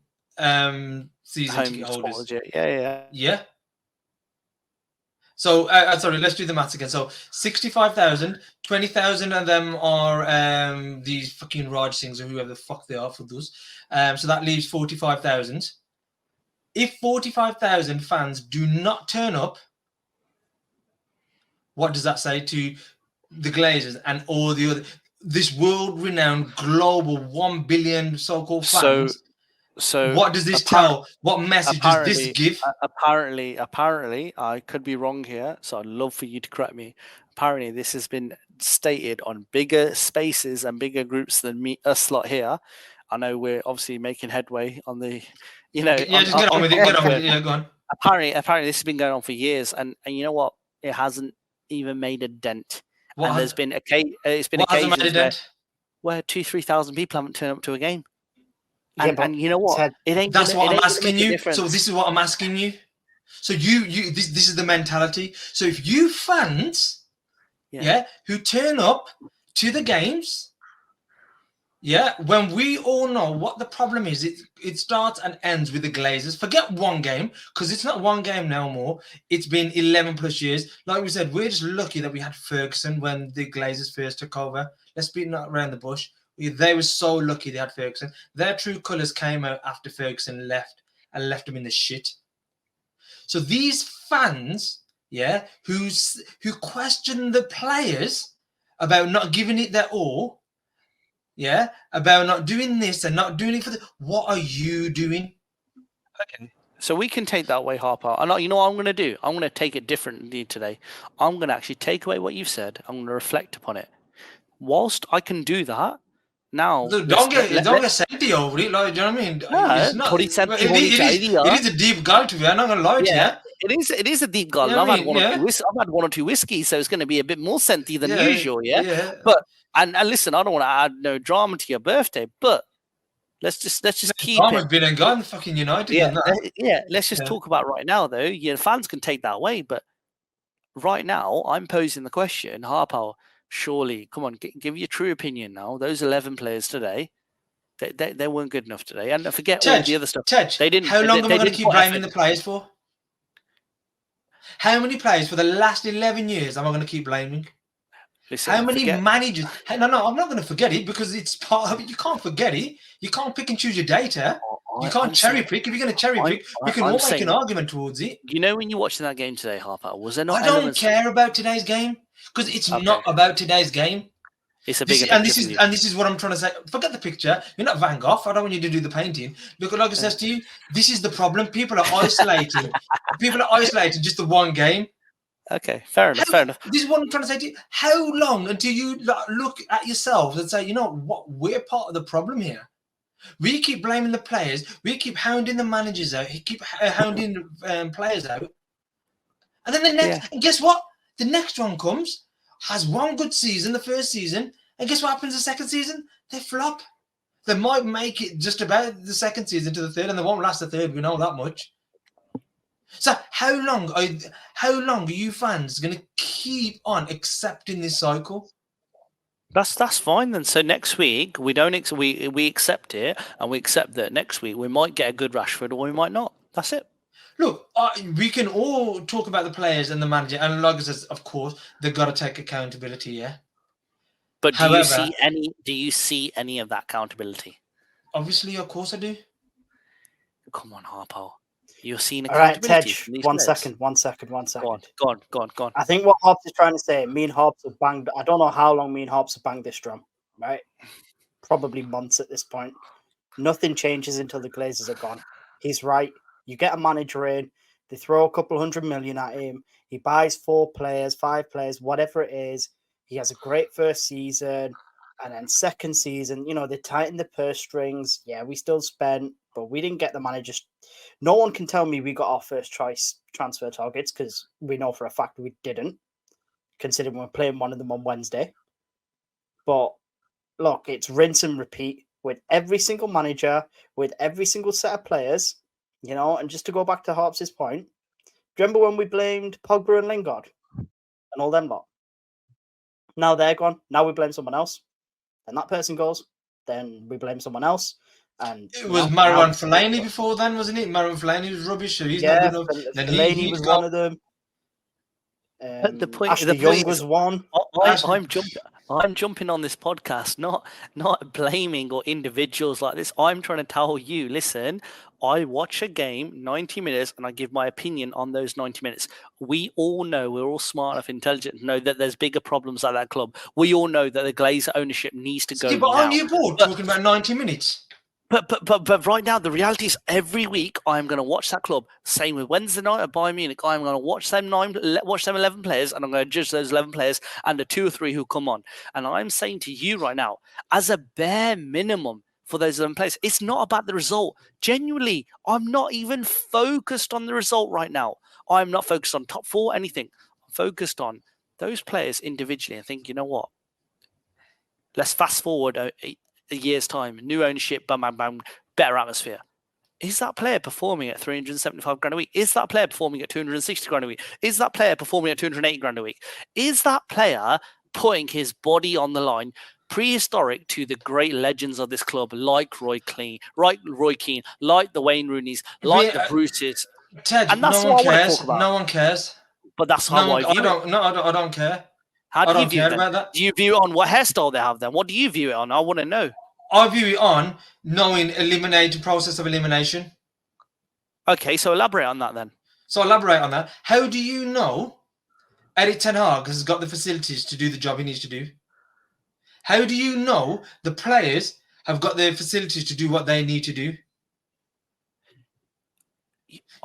season ticket holders. Yeah. So, sorry, let's do the maths again. So, 65,000, 20,000 of them are these fucking Raj Singhs or whoever the fuck they are for those. So that leaves 45,000. If 45,000 fans do not turn up, what does that say to the Glazers and all the other? this world-renowned global 1 billion so-called So, fans. so What does this tell? What message does this give? Apparently, I could be wrong here, so I'd love for you to correct me. Apparently, this has been stated on bigger spaces and bigger groups than us lot here. I know we're obviously making headway on the, Just get on with it. Get on with it. Yeah, go on. Apparently, this has been going on for years, and you know what? It hasn't even made a dent. And there's been occasions where 2,000-3,000 people haven't turned up to a game. And you know what? That's what I'm asking you. So this is what I'm asking you. So this is the mentality. So if you fans, who turn up to the games, when we all know what the problem is, it starts and ends with the Glazers. Forget one game, because it's not one game no more. It's been 11 plus years. Like we said, we're just lucky that we had Ferguson when the Glazers first took over. Let's beat not around the bush. They were so lucky they had Ferguson. Their true colours came out after Ferguson left and left them in the shit. So these fans, who question the players about not giving it their all, about not doing this and not doing it for what are you doing? Okay. So we can take that way, Harper. And you know what I'm going to do? I'm going to take it differently today. I'm going to actually take away what you've said. I'm going to reflect upon it. Whilst I can do that, now don't get senti over it, like, do you know what I mean? No, it's not, it is a deep gulp to me. I'm not gonna lie to you. It is a deep gulp. I've had one or two whiskeys, so it's going to be a bit more senti than usual. But and listen, I don't want to add no drama to your birthday, but let's just keep drama's been and gone. Fucking United. Let's just talk about right now, though. Fans can take that way, but right now I'm posing the question, Harpo. Surely, come on, give your true opinion now. Those 11 players today, they weren't good enough today. And forget all the other stuff. They didn't. How long am I going to keep blaming the players for? How many players for the last 11 years am I going to keep blaming? Listen, how many managers? No, I'm not going to forget it because it's part of it. You can't forget it. You can't pick and choose your data. You can't cherry pick. If you're going to cherry pick, we can all make an argument towards it. You know, when you're watching that game today, Harper, was there not? I don't care about today's game. Because it's not about today's game. It's a bigger picture. And this is what I'm trying to say. Forget the picture. You're not Van Gogh. I don't want you to do the painting. Because like I said to you, this is the problem. People are isolating. Just the one game. Okay, fair enough. This is what I'm trying to say to you. How long until you look at yourselves and say, you know what, we're part of the problem here. We keep blaming the players. We keep hounding the managers out. We keep hounding players out. And then guess what? The next one comes, has one good season, the first season, and guess what happens the second season? They flop. They might make it just about the second season to the third, and they won't last the third. We know that much. So how long are you fans going to keep on accepting this cycle? That's fine then. So next week we we accept it, and we accept that next week we might get a good Rashford or we might not. That's it. Look, we can all talk about the players and the manager, and like I said, of course, they've got to take accountability, yeah? But do you see any of that accountability? Obviously, of course I do. Come on, Harpo. You're seeing accountability. All right, Tej, one second. Go on. I think what Hobbs is trying to say, me and Hobbs have banged, I don't know how long me and Hobbs have banged this drum, right? Probably months at this point. Nothing changes until the Glazers are gone. He's right. You get a manager in, they throw a couple $100 million at him, he buys 4 players, 5 players, whatever it is. He has a great first season, and then second season, they tighten the purse strings. Yeah, we still spent, but we didn't get the managers. No one can tell me we got our first choice transfer targets because we know for a fact we didn't, considering we're playing one of them on Wednesday. But look, it's rinse and repeat with every single manager, with every single set of players. And just to go back to Harps's point, do you remember when we blamed Pogba and Lingard and all them lot? Now they're gone. Now we blame someone else. Then that person goes. Then we blame someone else. And it was Marouane Fellaini before then, wasn't it? Marouane Fellaini was rubbish. So he's not good enough. Fellaini was one of them. But the point, Ashley the point Young was is, one. I'm jumping on this podcast, not blaming or individuals like this. I'm trying to tell you, listen, I watch a game 90 minutes and I give my opinion on those 90 minutes. We all know, we're all smart enough, intelligent to know that there's bigger problems at that club. We all know that the Glazer ownership needs to go Yeah, but now. aren't you bored talking about 90 minutes? But right now, the reality is every week I'm going to watch that club. Same with Wednesday night at Bayern Munich. I'm going to watch them 11 players, and I'm going to judge those 11 players and the 2 or 3 who come on. And I'm saying to you right now, as a bare minimum for those 11 players, it's not about the result. Genuinely, I'm not even focused on the result right now. I'm not focused on top 4, anything. I'm focused on those players individually and think, you know what? Let's fast forward a year's time, new ownership, bam, bam, bam, better atmosphere. Is that player performing at 375 grand a week? Is that player performing at 260 grand a week? Is that player performing at 280 grand a week? Is that player putting his body on the line, prehistoric to the great legends of this club, like Roy Keane, like the Wayne Rooneys, like the Bruces? Ted, And that's no what one I want to cares. talk about. No one cares. But that's how I view it. I don't care. How do I you don't view care it? about that. Do you view it on what hairstyle they have then? What do you view it on? I want to know. I view it on knowing process of elimination. Okay, so elaborate on that then. So elaborate on that. How do you know Erik ten Hag has got the facilities to do the job he needs to do? How do you know the players have got the facilities to do what they need to do?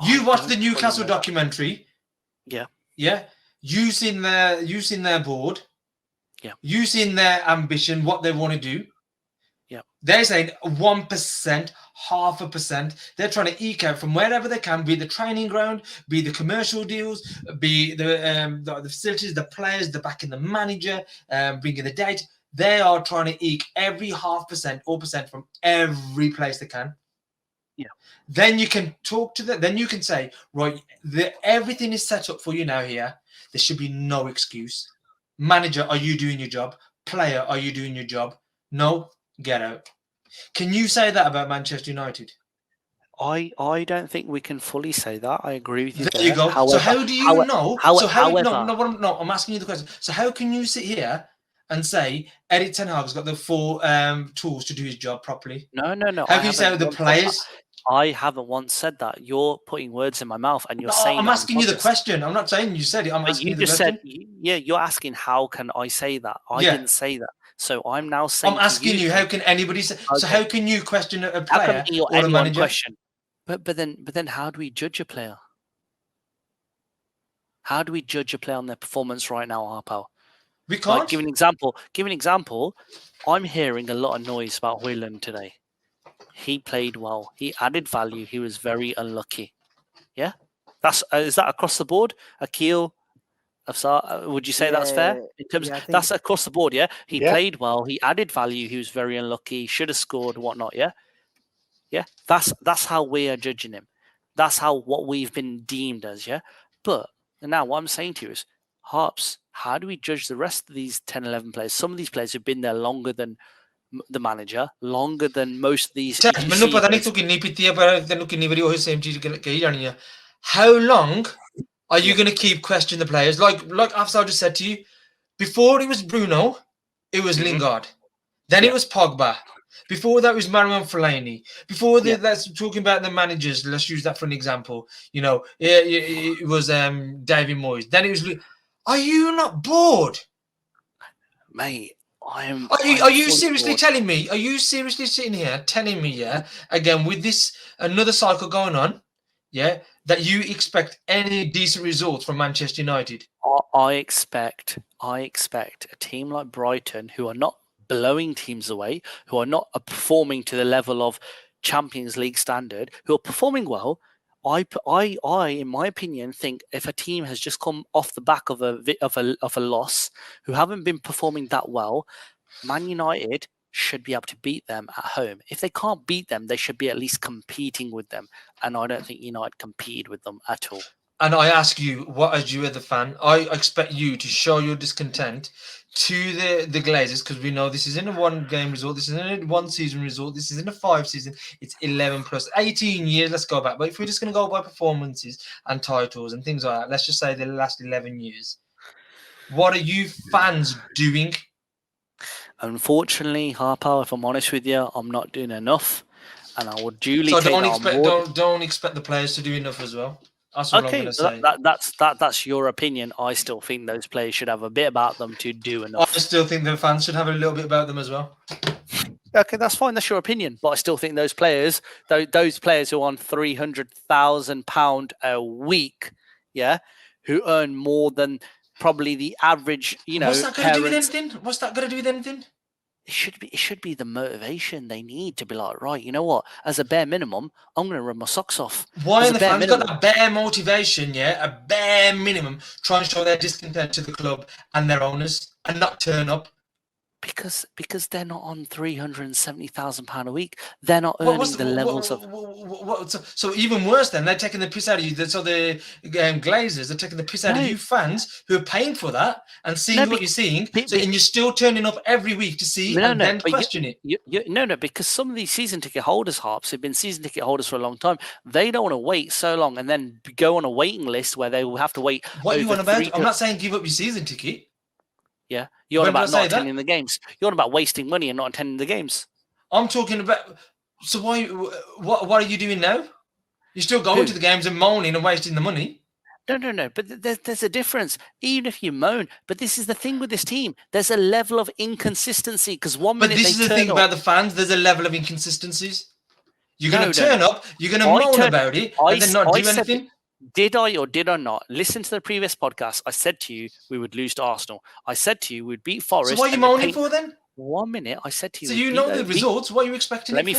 You watched the Newcastle documentary. Yeah. Yeah. You seen their board. Yeah. You seen their ambition, what they want to do. Yeah. They're saying 1%, 0.5%. They're trying to eke out from wherever they can, be the training ground, be the commercial deals, be the facilities, the players, the backing the manager, bringing the data. They are trying to eke every 0.5% or percent from every place they can. Yeah. Then you can talk to them. Then you can say, right, everything is set up for you now here. There should be no excuse. Manager, are you doing your job? Player, are you doing your job? No, get out. Can you say that about Manchester United? I don't think we can fully say that. I agree with you. There you go. However, so how do you know? However, I'm asking you the question. So how can you sit here and say Erik ten Hag's got the 4 tools to do his job properly? No. How can you say the players? I haven't once said that. You're putting words in my mouth, and you're saying. I'm asking you the question. I'm not saying you said it. I'm asking you the question. You're asking how can I say that? I didn't say that. So I'm now saying. I'm asking you, how can anybody say? Okay. So how can you question a player or a manager? Question? But then how do we judge a player? How do we judge a player on their performance right now, Harpo? We can't. Like, give an example. I'm hearing a lot of noise about Højlund today. He played well. He added value. He was very unlucky. Yeah, is that across the board? Akil, Afsar, would you say that's fair? In terms, that's across the board. Yeah, he played well. He added value. He was very unlucky. He should have scored. Whatnot. Yeah. That's how we are judging him. That's what we've been deemed as. Yeah, but now what I'm saying to you is, Harps, how do we judge the rest of these 10, 11 players? Some of these players have been there longer than the manager, longer than most of these. How long are you going to keep questioning the players? Like Afsar just said to you, before it was Bruno, it was Lingard. Then it was Pogba. Before that was Marouane Fellaini. Before that's talking about the managers. Let's use that for an example. You know, it was David Moyes. Then it was. Are you not bored, mate? Are you seriously telling me? Are you seriously sitting here telling me, again with this another cycle going on, that you expect any decent results from Manchester United? I expect a team like Brighton, who are not blowing teams away, who are not performing to the level of Champions League standard, who are performing well. I, in my opinion, think if a team has just come off the back of a loss, who haven't been performing that well, Man United should be able to beat them at home. If they can't beat them, they should be at least competing with them. And I don't think United competed with them at all. And I ask you, what as you as the fan, I expect you to show your discontent to the Glazers, because we know this isn't a 1-game result, this isn't a 1-season result, this isn't a 5-season, it's 11 plus 18 years. Let's go back. But if we're just going to go by performances and titles and things like that, let's just say the last 11 years. What are you fans doing? Unfortunately, Harpo, if I'm honest with you, I'm not doing enough, and I would duly So take don't that on expect board. don't expect the players to do enough as well. That's all I'm Okay, going to say. that's your opinion. I still think those players should have a bit about them to do I enough. still think the fans should have a little bit about them as well. Okay, that's fine. That's your opinion, but I still think those players who are on £300,000 a week, yeah, who earn more than probably the average, What's that going to do with parents. anything? What's that going to do with anything? It should be the motivation they need to be like, right, you know what? As a bare minimum, I'm going to run my socks off. Why As in a the bare fans minimum. got that bare motivation, yeah, a bare minimum, trying to show their discontent to the club and their owners and not turn up? Because they're not on £370,000 a week. They're not earning the levels of. So even worse, then they're taking the piss out of you. So the Glazers are taking the piss out of No. you fans who are paying for that and seeing No, what you're seeing, be- and you're still turning up every week to see and then but question it. No, because some of these season ticket holders, Harps, have been season ticket holders for a long time. They don't want to wait so long and then go on a waiting list where they will have to wait. What are you over on about? 3 I'm not saying give up your season ticket. Yeah, you're on When did I about say not that? attending the games. You're on about wasting money and not attending the games. I'm talking about. So why? What are you doing now? You're still going Who? to the games and moaning and wasting the money. No. But there's a difference. Even if you moan, but this is the thing with this team. There's a level of inconsistency because one But minute this is they the thing turn about up. the fans. There's a level of inconsistencies. You're No, going to turn up. You're going to I moan turn- about it I and then not do said- anything. Did I or did I not listen to the previous podcast? I said to you we would lose to Arsenal. I said to you we'd beat Forest. So what are you and we'd moaning paint- for then? 1 minute. I said to you. So we'd you beat know those- the beat- results. What are you expecting? Let me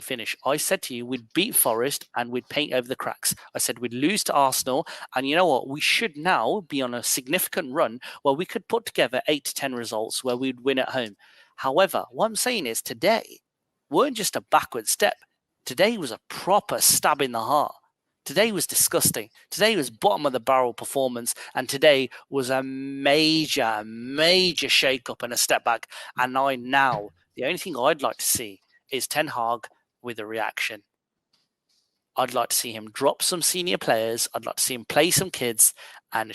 finish. I said to you, we'd beat Forest and we'd paint over the cracks. I said we'd lose to Arsenal. And you know what? We should now be on a significant run where we could put together 8 to 10 results where we'd win at home. However, what I'm saying is today weren't just a backward step. Today was a proper stab in the heart. Today was disgusting. Today was bottom of the barrel performance. And today was a major, major shake-up and a step back. And the only thing I'd like to see is Ten Hag with a reaction. I'd like to see him drop some senior players. I'd like to see him play some kids and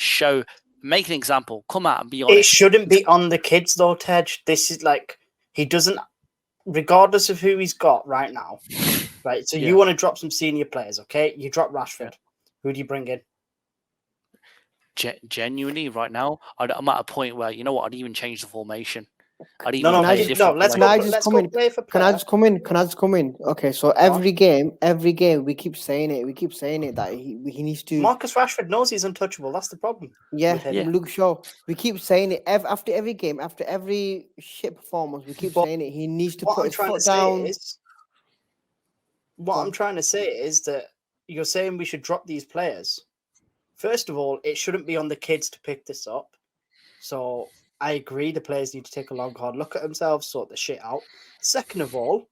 make an example, come out and be honest. It shouldn't be on the kids though, Tej. This is like, he doesn't, regardless of who he's got right now, right? So you want to drop some senior players, okay? You drop Rashford. Who do you bring in? Genuinely, right now, I'm at a point where, you know what, I'd even change the formation. I'd even No, play a different let's formation. go play for Can player. I just come in? Can I just come in? Okay, so every game, we keep saying it. We keep saying it that he needs to. Marcus Rashford knows he's untouchable. That's the problem. Yeah, with him. Luke Shaw. We keep saying it after every game, after every shit performance. We keep saying it. He needs to put his foot down. What I'm trying to say is that you're saying we should drop these players. First of all, it shouldn't be on the kids to pick this up. So I agree the players need to take a long, hard look at themselves, sort the shit out. Second of all,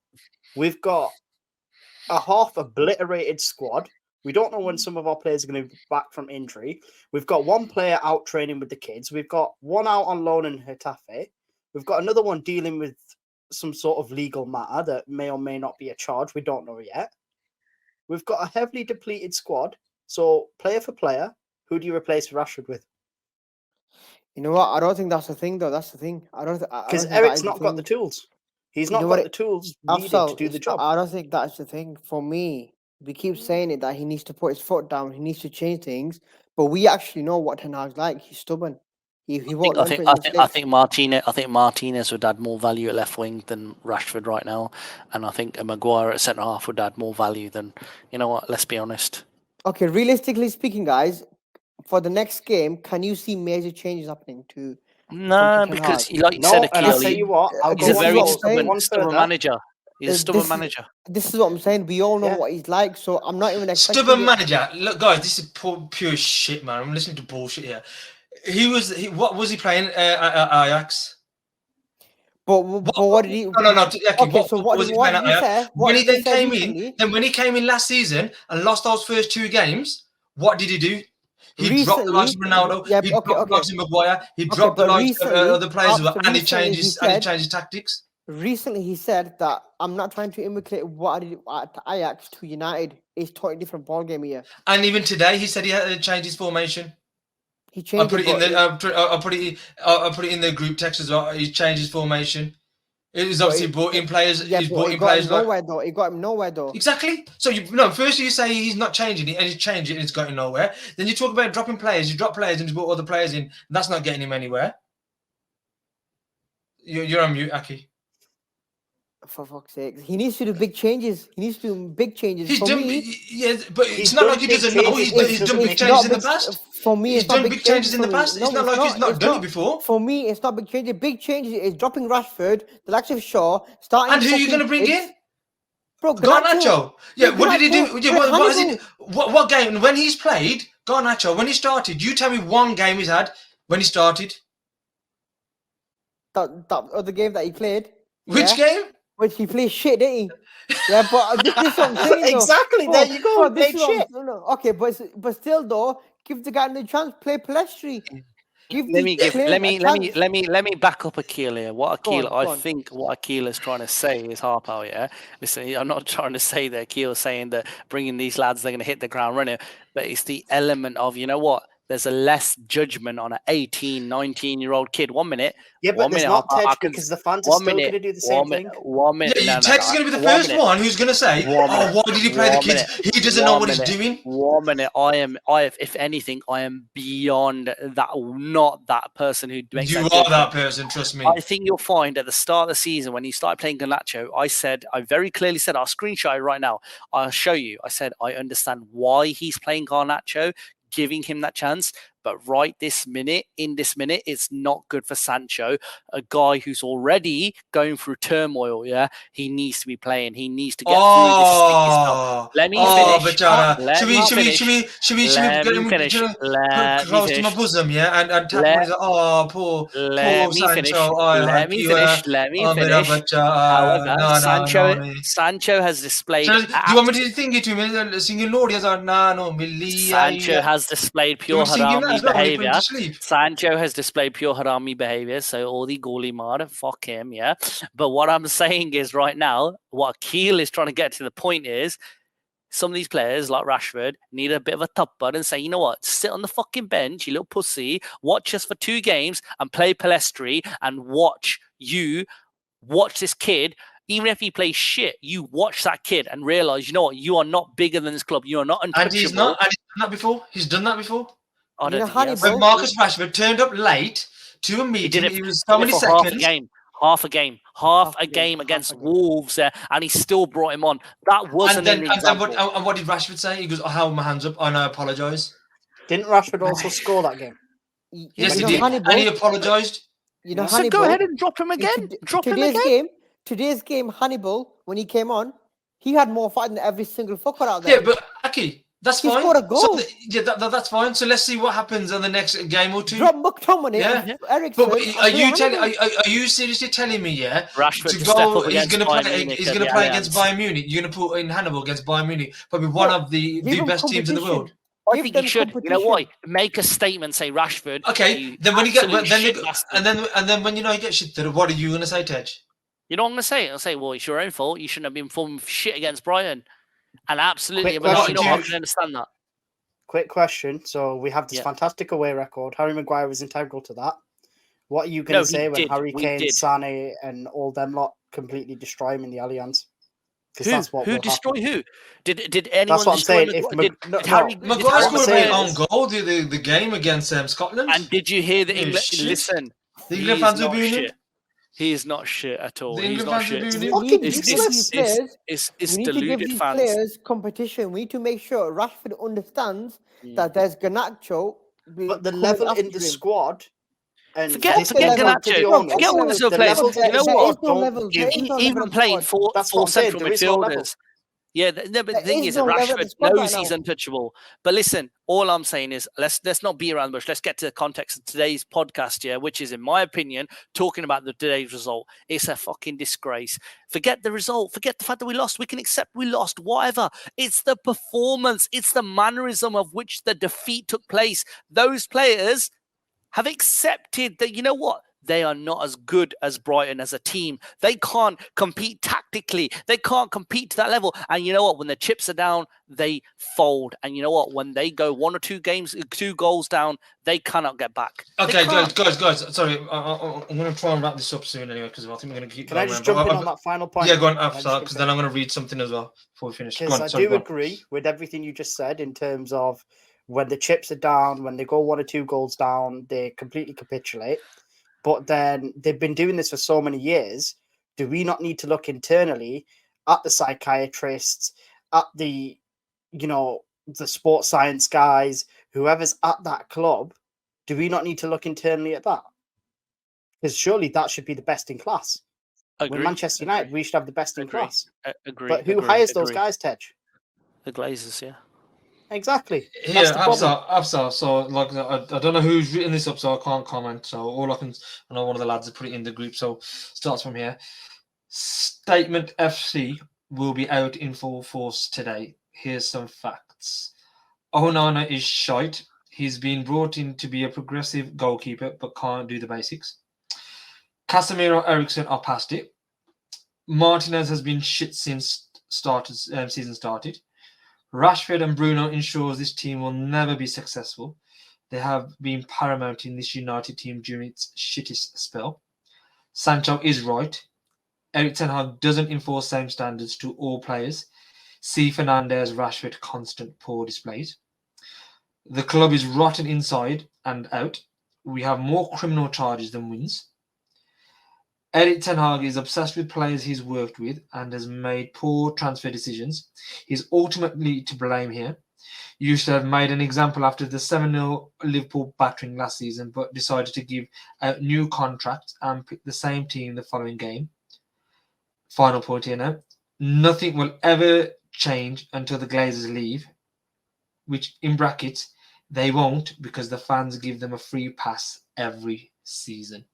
we've got a half obliterated squad. We don't know when some of our players are going to be back from injury. We've got one player out training with the kids. We've got one out on loan in Getafe. We've got another one dealing with some sort of legal matter that may or may not be a charge. We don't know yet. We've got a heavily depleted squad. So player for player, who do you replace Rashford with? You know what? I don't think that's the thing, though. That's the thing. Because Eric's not got the tools. He's not got the tools needed to do the job. I don't think that's the thing. For me, we keep saying it that he needs to put his foot down. He needs to change things. But we actually know what Ten Hag's like. He's stubborn. He won't. I think Martinez would add more value at left wing than Rashford right now, and I think a Maguire at centre half would add more value than. You know what? Let's be honest. Okay, realistically speaking, guys, for the next game, can you see major changes happening to? No, because like you said, and I'll tell you what, he's a very stubborn manager. He's a stubborn manager. This is what I'm saying. We all know what he's like, so I'm not even expecting. Stubborn manager. Look, guys, this is pure shit, man. I'm listening to bullshit here. What was he playing at Ajax? But what did he? No. Okay, so what was he did playing he at say? Ajax? When he then came in, when he came in last season and lost those first 2 games, what did he do? He dropped the likes of Ronaldo. He dropped the likes of Maguire. He dropped the likes of other players, and he changed his tactics. Recently, he said that I'm not trying to imitate what I did at Ajax to United. It's totally different ball game here. And even today, he said he had to change his formation. He I changed put it, it in but the. I put it in the group text as well. He's changed his formation. He's But obviously brought in players. yeah, He's but brought it in got players him like nowhere though. It got him nowhere though. exactly. So first you say he's not changing it, and he's changed it, and it's got him nowhere. Then you talk about dropping players. You drop players, and you brought other players in. And that's not getting him anywhere. You're on mute, Aki. For fuck's sake, he needs to do big changes. He needs to do big changes. He's For done, me, yeah, but He's it's not done like he big doesn't know. changes, but He's it done doesn't big make changes in the big- past. For me, He's it's not done big big changes in the for me. past. No, It's not like he's not it's done it before. For me, it's not big changes. Big changes is dropping Rashford, the likes of Shaw, starting. And who are you going to bring kids. in? Bro, Garnacho. Yeah, Bro, what did he do? Garnacho. Yeah, what is it? What game? When he's played, Garnacho, when he started, you tell me one game he's had when he started. That other game that he played. Which game? Which he played shit, didn't he? Yeah, but this is what I'm saying. Though. Exactly, there you go, Bro, he this played is what shit. no, okay, but still though, give the guy a chance. Play Pelestri. Let me back up Akil here. What Akil is trying to say is Harpo, yeah. Listen, I'm not trying to say that Akil is saying that bringing these lads they're going to hit the ground running, but it's the element of, you know what? There's a less judgment on an 18, 19-year-old kid. 1 minute. Yeah, but there's not Tej because the fans are still going to do the same thing. 1 minute. Yeah, Tej is going to be the first one who's going to say, why did he play the kids? He doesn't know what he's doing. 1 minute. If anything, I am beyond that. Not that person who makes You that are judgment. that person, trust me. I think you'll find at the start of the season when he started playing Garnacho, I very clearly said, I'll screenshot it right now. I'll show you. I said, I understand why he's playing Garnacho, giving him that chance. But in this minute, it's not good for Sancho, a guy who's already going through turmoil. Yeah, he needs to be playing. He needs to get through this sticky spell. Let me finish. Should we get him close to my bosom, yeah, and tap him. Poor Sancho. Let me finish. However, Sancho has displayed. Do you want me to sing it to him? Singing Lord, Sancho has displayed pure Haraami behavior. Sancho has displayed pure Haraami behavior. So all the goalie mar, fuck him, yeah. But what I'm saying is right now, what Akil is trying to get to the point is, some of these players like Rashford need a bit of a tupper and say, you know what, sit on the fucking bench, you little pussy, watch us for 2 games and play Pelestri and watch this kid. Even if he plays shit, you watch that kid and realize, you know what, you are not bigger than this club. You are not untouchable. And he's not. And he's done that before. He's done that before. I don't think when Marcus Rashford turned up late to a meeting, he was so many seconds. Half a game against Wolves, and he still brought him on. That wasn't an example. And what did Rashford say? He goes, I held my hands up and I apologise. Didn't Rashford also score that game? Yes, he did. And he apologised. So go ahead and drop him again. Today's game, Hannibal, when he came on, he had more fight than every single fucker out there. Yeah, but Aki, that's fine. He scored a goal. So that's fine. So let's see what happens in the next game or 2. Drop McTominay. Yeah. Ericsson, but are you seriously telling me, Rashford he's going to play against Bayern Munich? You're going to put in Hannibal against Bayern Munich, probably one of the best teams in the world. I think you should. You know why? Make a statement. Say Rashford. Okay. Then when you get then when you know he gets shit, what are you going to say, Tej? You know what I'm going to say? I'll say, well, it's your own fault. You shouldn't have been performing shit against Brighton. And absolutely, but I can understand that. Quick question. So we have this fantastic away record. Harry Maguire was integral to that. What are you going to say when Harry Kane, Sané, and all them lot completely destroy him in the Allianz? Who destroyed who? Did anyone? That's what I'm saying. Maguire scored an own goal the game against Scotland. And did you hear the English? Listen, the England fans are booing him. He is not shit at all. He's not shit. It's deluded fans. Players competition. We need to make sure Rashford understands that there's Garnacho. But the level in the squad. And forget Garnacho. Forget all the players. You know what? Even playing four central midfielders. Yeah, no, but the thing is that Rashford knows he's untouchable. But listen, all I'm saying is let's not be around the bush. Let's get to the context of today's podcast, which is, in my opinion, talking about today's result. It's a fucking disgrace. Forget the result. Forget the fact that we lost. We can accept we lost, whatever. It's the performance. It's the mannerism of which the defeat took place. Those players have accepted that, you know what? they are not as good as Brighton as a team. They can't compete tactically. They can't compete to that level. And you know what? When the chips are down, they fold. And you know what? When they go 1 or 2 goals down, they cannot get back. Okay, guys. Sorry, I'm going to try and wrap this up soon anyway, because I think we're going to keep Can going. I just jump in on that final point? Yeah, go on after, because then I'm going to read something as well before we finish. Because I do agree with everything you just said in terms of when the chips are down, when they go 1 or 2 goals down, they completely capitulate. But then they've been doing this for so many years. Do we not need to look internally at the psychiatrists, at the, the sports science guys, whoever's at that club? Do we not need to look internally at that? Because surely that should be the best in class. With Manchester United, we should have the best in class. But who hires those guys, Tej? The Glazers, yeah. Exactly. Yeah, Absa. So, like, I don't know who's written this up, so I can't comment. So, all I know one of the lads have put it in the group. So, starts from here. Statement FC will be out in full force today. Here's some facts. Onana is shite. He's been brought in to be a progressive goalkeeper, but can't do the basics. Casemiro, Eriksen are past it. Martinez has been shit since season started. Rashford and Bruno ensures this team will never be successful. They have been paramount in this United team during its shittest spell. Sancho is right. Erik ten Hag doesn't enforce same standards to all players. See Fernandes, Rashford, constant poor displays. The club is rotten inside and out. We have more criminal charges than wins. Erik ten Hag is obsessed with players he's worked with and has made poor transfer decisions. He's ultimately to blame here. You should have made an example after the 7-0 Liverpool battering last season, but decided to give out new contracts and pick the same team the following game. Final point here now. Nothing will ever change until the Glazers leave, which in brackets, they won't, because the fans give them a free pass every season.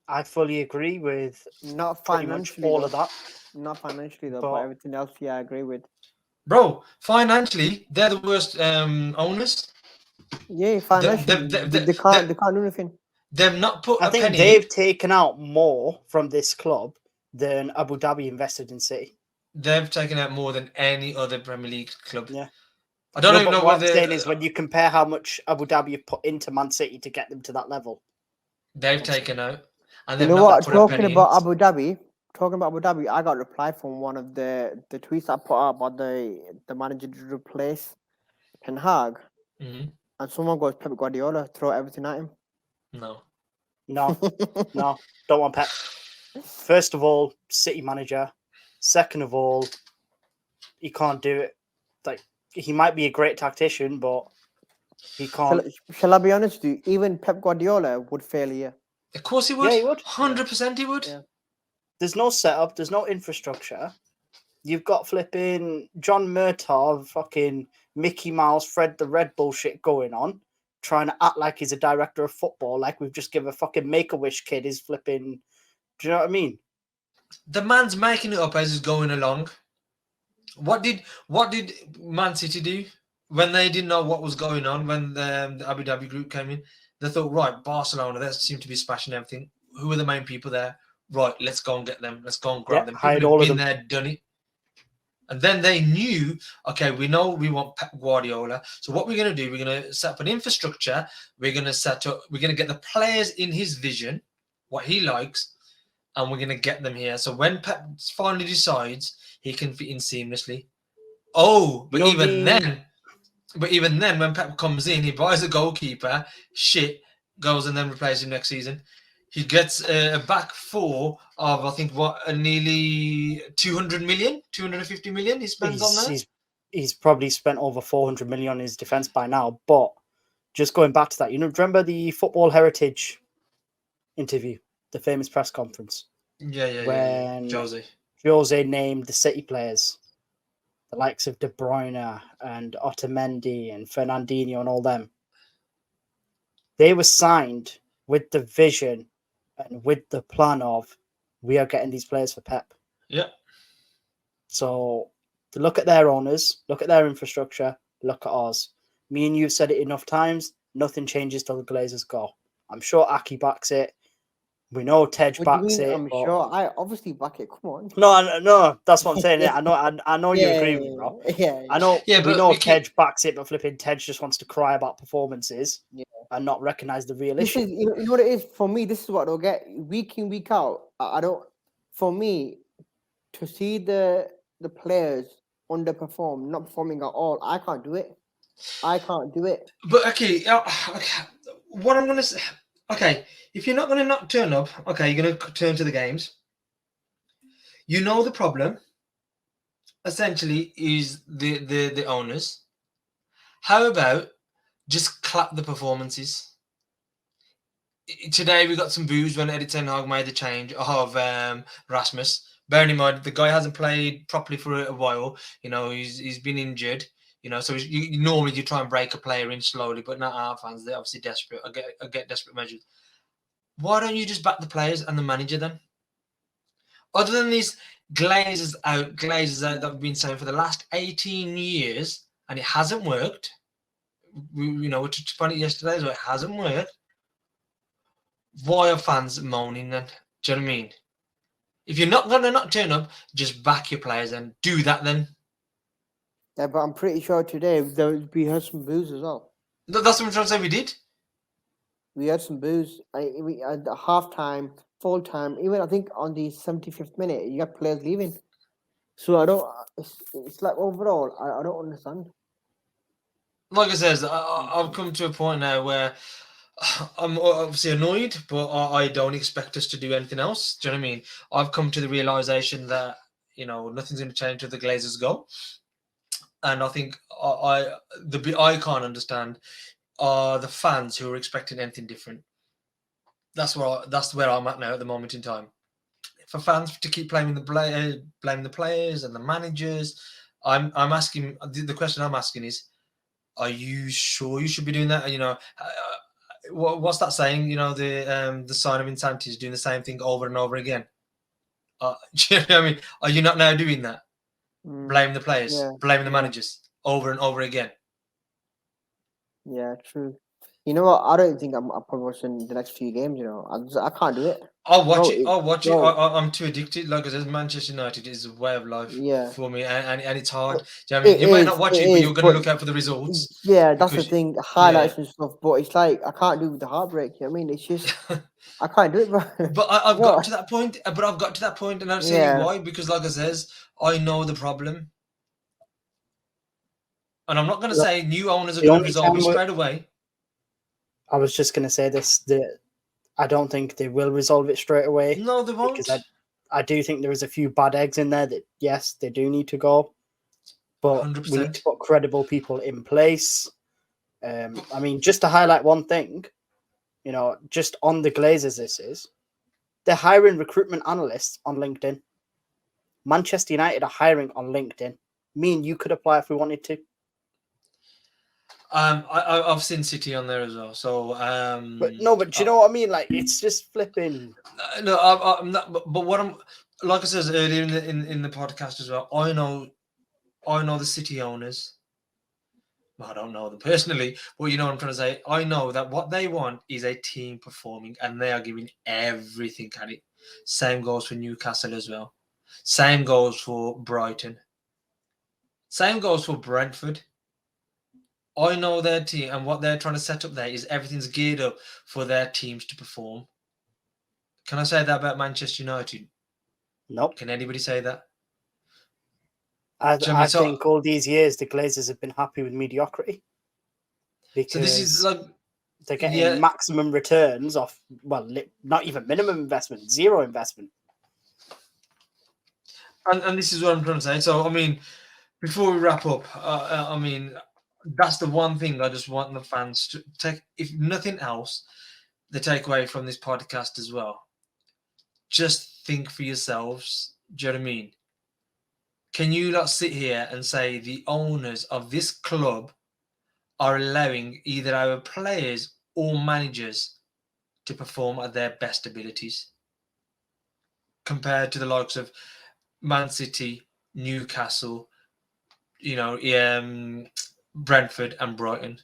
I fully agree with not pretty much financially all though. of that. Not financially though, but everything else, yeah, I agree with. Bro, financially, they're the worst owners. Yeah, financially, they can't do anything. They've not put. I think they've taken out more from this club than Abu Dhabi invested in City. They've taken out more than any other Premier League club. Yeah. I don't even know what whether. I'm saying is when you compare how much Abu Dhabi have put into Man City to get them to that level, they've taken out. And you know what? Talking about Abu Dhabi, I got a reply from one of the tweets I put up about the manager to replace Ten Hag, and someone goes Pep Guardiola, throw everything at him. No, don't want Pep. First of all, City manager. Second of all, he can't do it. Like, he might be a great tactician, but he can't. Shall I be honest with you? Even Pep Guardiola would fail here. Of course he would. Yeah, he would. 100% he would. Yeah. There's no setup. There's no infrastructure. You've got flipping John Murtaugh, fucking Mickey Mouse, Fred the Red bullshit going on, trying to act like he's a director of football, like we've just given a fucking Make-A-Wish kid his flipping... Do you know what I mean? The man's making it up as he's going along. What did Man City do when they didn't know what was going on, when the Abu Dhabi group came in? They thought, right, Barcelona, they seem to be smashing everything. Who are the main people there? Right, let's go and get them. Let's go and grab them. People who've been there, done it. And then they knew, okay, we know we want Pep Guardiola. So what we're going to do, we're going to set up an infrastructure. We're going to get the players in his vision, what he likes, and we're going to get them here. So when Pep finally decides, he can fit in seamlessly. Oh, but even then, when Pep comes in, he buys a goalkeeper, goes and then replaces him next season. He gets a back four of, I think, nearly 200 million, 250 million he spends on that. He's probably spent over 400 million on his defence by now. But just going back to that, remember the Football Heritage interview, the famous press conference? Yeah. When Jose named the City players, the likes of De Bruyne and Otamendi and Fernandinho and all them. They were signed with the vision and with the plan of, we are getting these players for Pep. Yeah. So to look at their owners, look at their infrastructure, look at ours. Me and you've said it enough times, nothing changes till the Glazers go. I'm sure Aki backs it. We know Tej What do you backs mean? it. I'm but- sure. I obviously back it. Come on. No, that's what I'm saying. Yeah, I know you Yeah, agree with me, bro. yeah. I know Yeah, we but know we keep- Tej backs it, but flipping Tej just wants to cry about performances Yeah. and not recognise the real This issue. is you know what it is for me. This is what I don't get week in week out. I don't. For me, to see the players underperform, not performing at all, I can't do it. I can't do it. But okay, what I'm gonna say. Okay, if you're not gonna not turn up, okay, you're gonna turn to the games. You know the problem. Essentially, is the owners. How about just clap the performances? Today we got some boos when Eddie Ten Hag made the change of Rasmus. Bearing in mind the guy hasn't played properly for a while. You know he's been injured. You know, so normally you try and break a player in slowly, but not our fans. They're obviously desperate. I get desperate measures. Why don't you just back the players and the manager then? Other than these glazers out that I've been saying for the last 18 years, and it hasn't worked. We touched upon it yesterday, so it hasn't worked. Why are fans moaning then? Do you know what I mean? If you're not gonna not turn up, just back your players and do that then. Yeah, but I'm pretty sure today we heard some boos as well. That's what I'm trying to say. We did. We had some boos. We at the half time, full time. Even I think on the 75th minute, you got players leaving. So I don't. It's like overall, I don't understand. Like I says, I've come to a point now where I'm obviously annoyed, but I don't expect us to do anything else. Do you know what I mean? I've come to the realization that nothing's going to change until the Glazers go, and I think I can't understand are the fans who are expecting anything different. That's where I'm at now at the moment in time. For fans to keep blaming the players and the managers, I'm asking the question I'm asking is, are you sure you should be doing that? What's that saying? The sign of insanity is doing the same thing over and over again. Do you know what I mean? Are you not now doing that? Blaming the players, Yeah, blaming the managers over and over again. Yeah, true. You know what? I don't think I'm probably watching the next few games. I can't do it. I'll watch No, it. I'll watch no. it. I'm too addicted. Like I said, Manchester United is a way of life Yeah. for me, and it's hard. Do you know what I mean? You might not watch it, but you're going to look out for the results. Yeah, that's the because- thing. Highlights and stuff, but it's like I can't do it with the heartbreak. You know what I mean? It's just I can't do it, bro. But I've No. got to that point. But I've got to that point, and I'll tell Yeah. you why. Because, like I says, I know the problem, and I'm not going to The- say new owners are the going to only resolve it time we- straight away. I was just going to say this, that I don't think they will resolve it straight away. No, they won't. Because I do think there is a few bad eggs in there that, yes, they do need to go. But 100%. we need to put credible people in place. I mean, just to highlight one thing, just on the Glazers, they're hiring recruitment analysts on LinkedIn. Manchester United are hiring on LinkedIn. Me and you could apply if we wanted to. I've seen City on there as well. So, But do you know what I mean? Like, it's just flipping. No, I'm not. But what I'm like I said earlier in the podcast as well. I know the City owners. Well, I don't know them personally, but you know what I'm trying to say. I know that what they want is a team performing, and they are giving everything at it. Same goes for Newcastle as well. Same goes for Brighton. Same goes for Brentford. I know their team, and what they're trying to set up there is everything's geared up for their teams to perform. Can I say that about Manchester United? Nope. Can anybody say that? I So- think all these years the Glazers have been happy with mediocrity. Because So this is like, they're getting yeah. maximum returns off, well, not even minimum investment, zero investment. and this is what I'm trying to say. So I mean, before we wrap up, I mean, that's the one thing I just want the fans to take. If nothing else, the takeaway from this podcast as well. Just think for yourselves. Do you know what I mean? Can you not sit here and say the owners of this club are allowing either our players or managers to perform at their best abilities compared to the likes of Man City, Newcastle, Brentford and Brighton?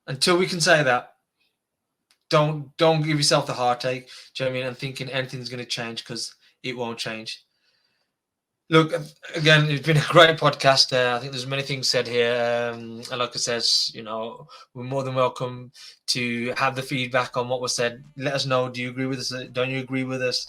Until we can say that, don't give yourself the heartache. Do you know what I mean? And thinking anything's going to change, because it won't change. Look, again, it's been a great podcast. I think there's many things said here. And like I said, we're more than welcome to have the feedback on what was said. Let us know. Do you agree with us? Don't you agree with us?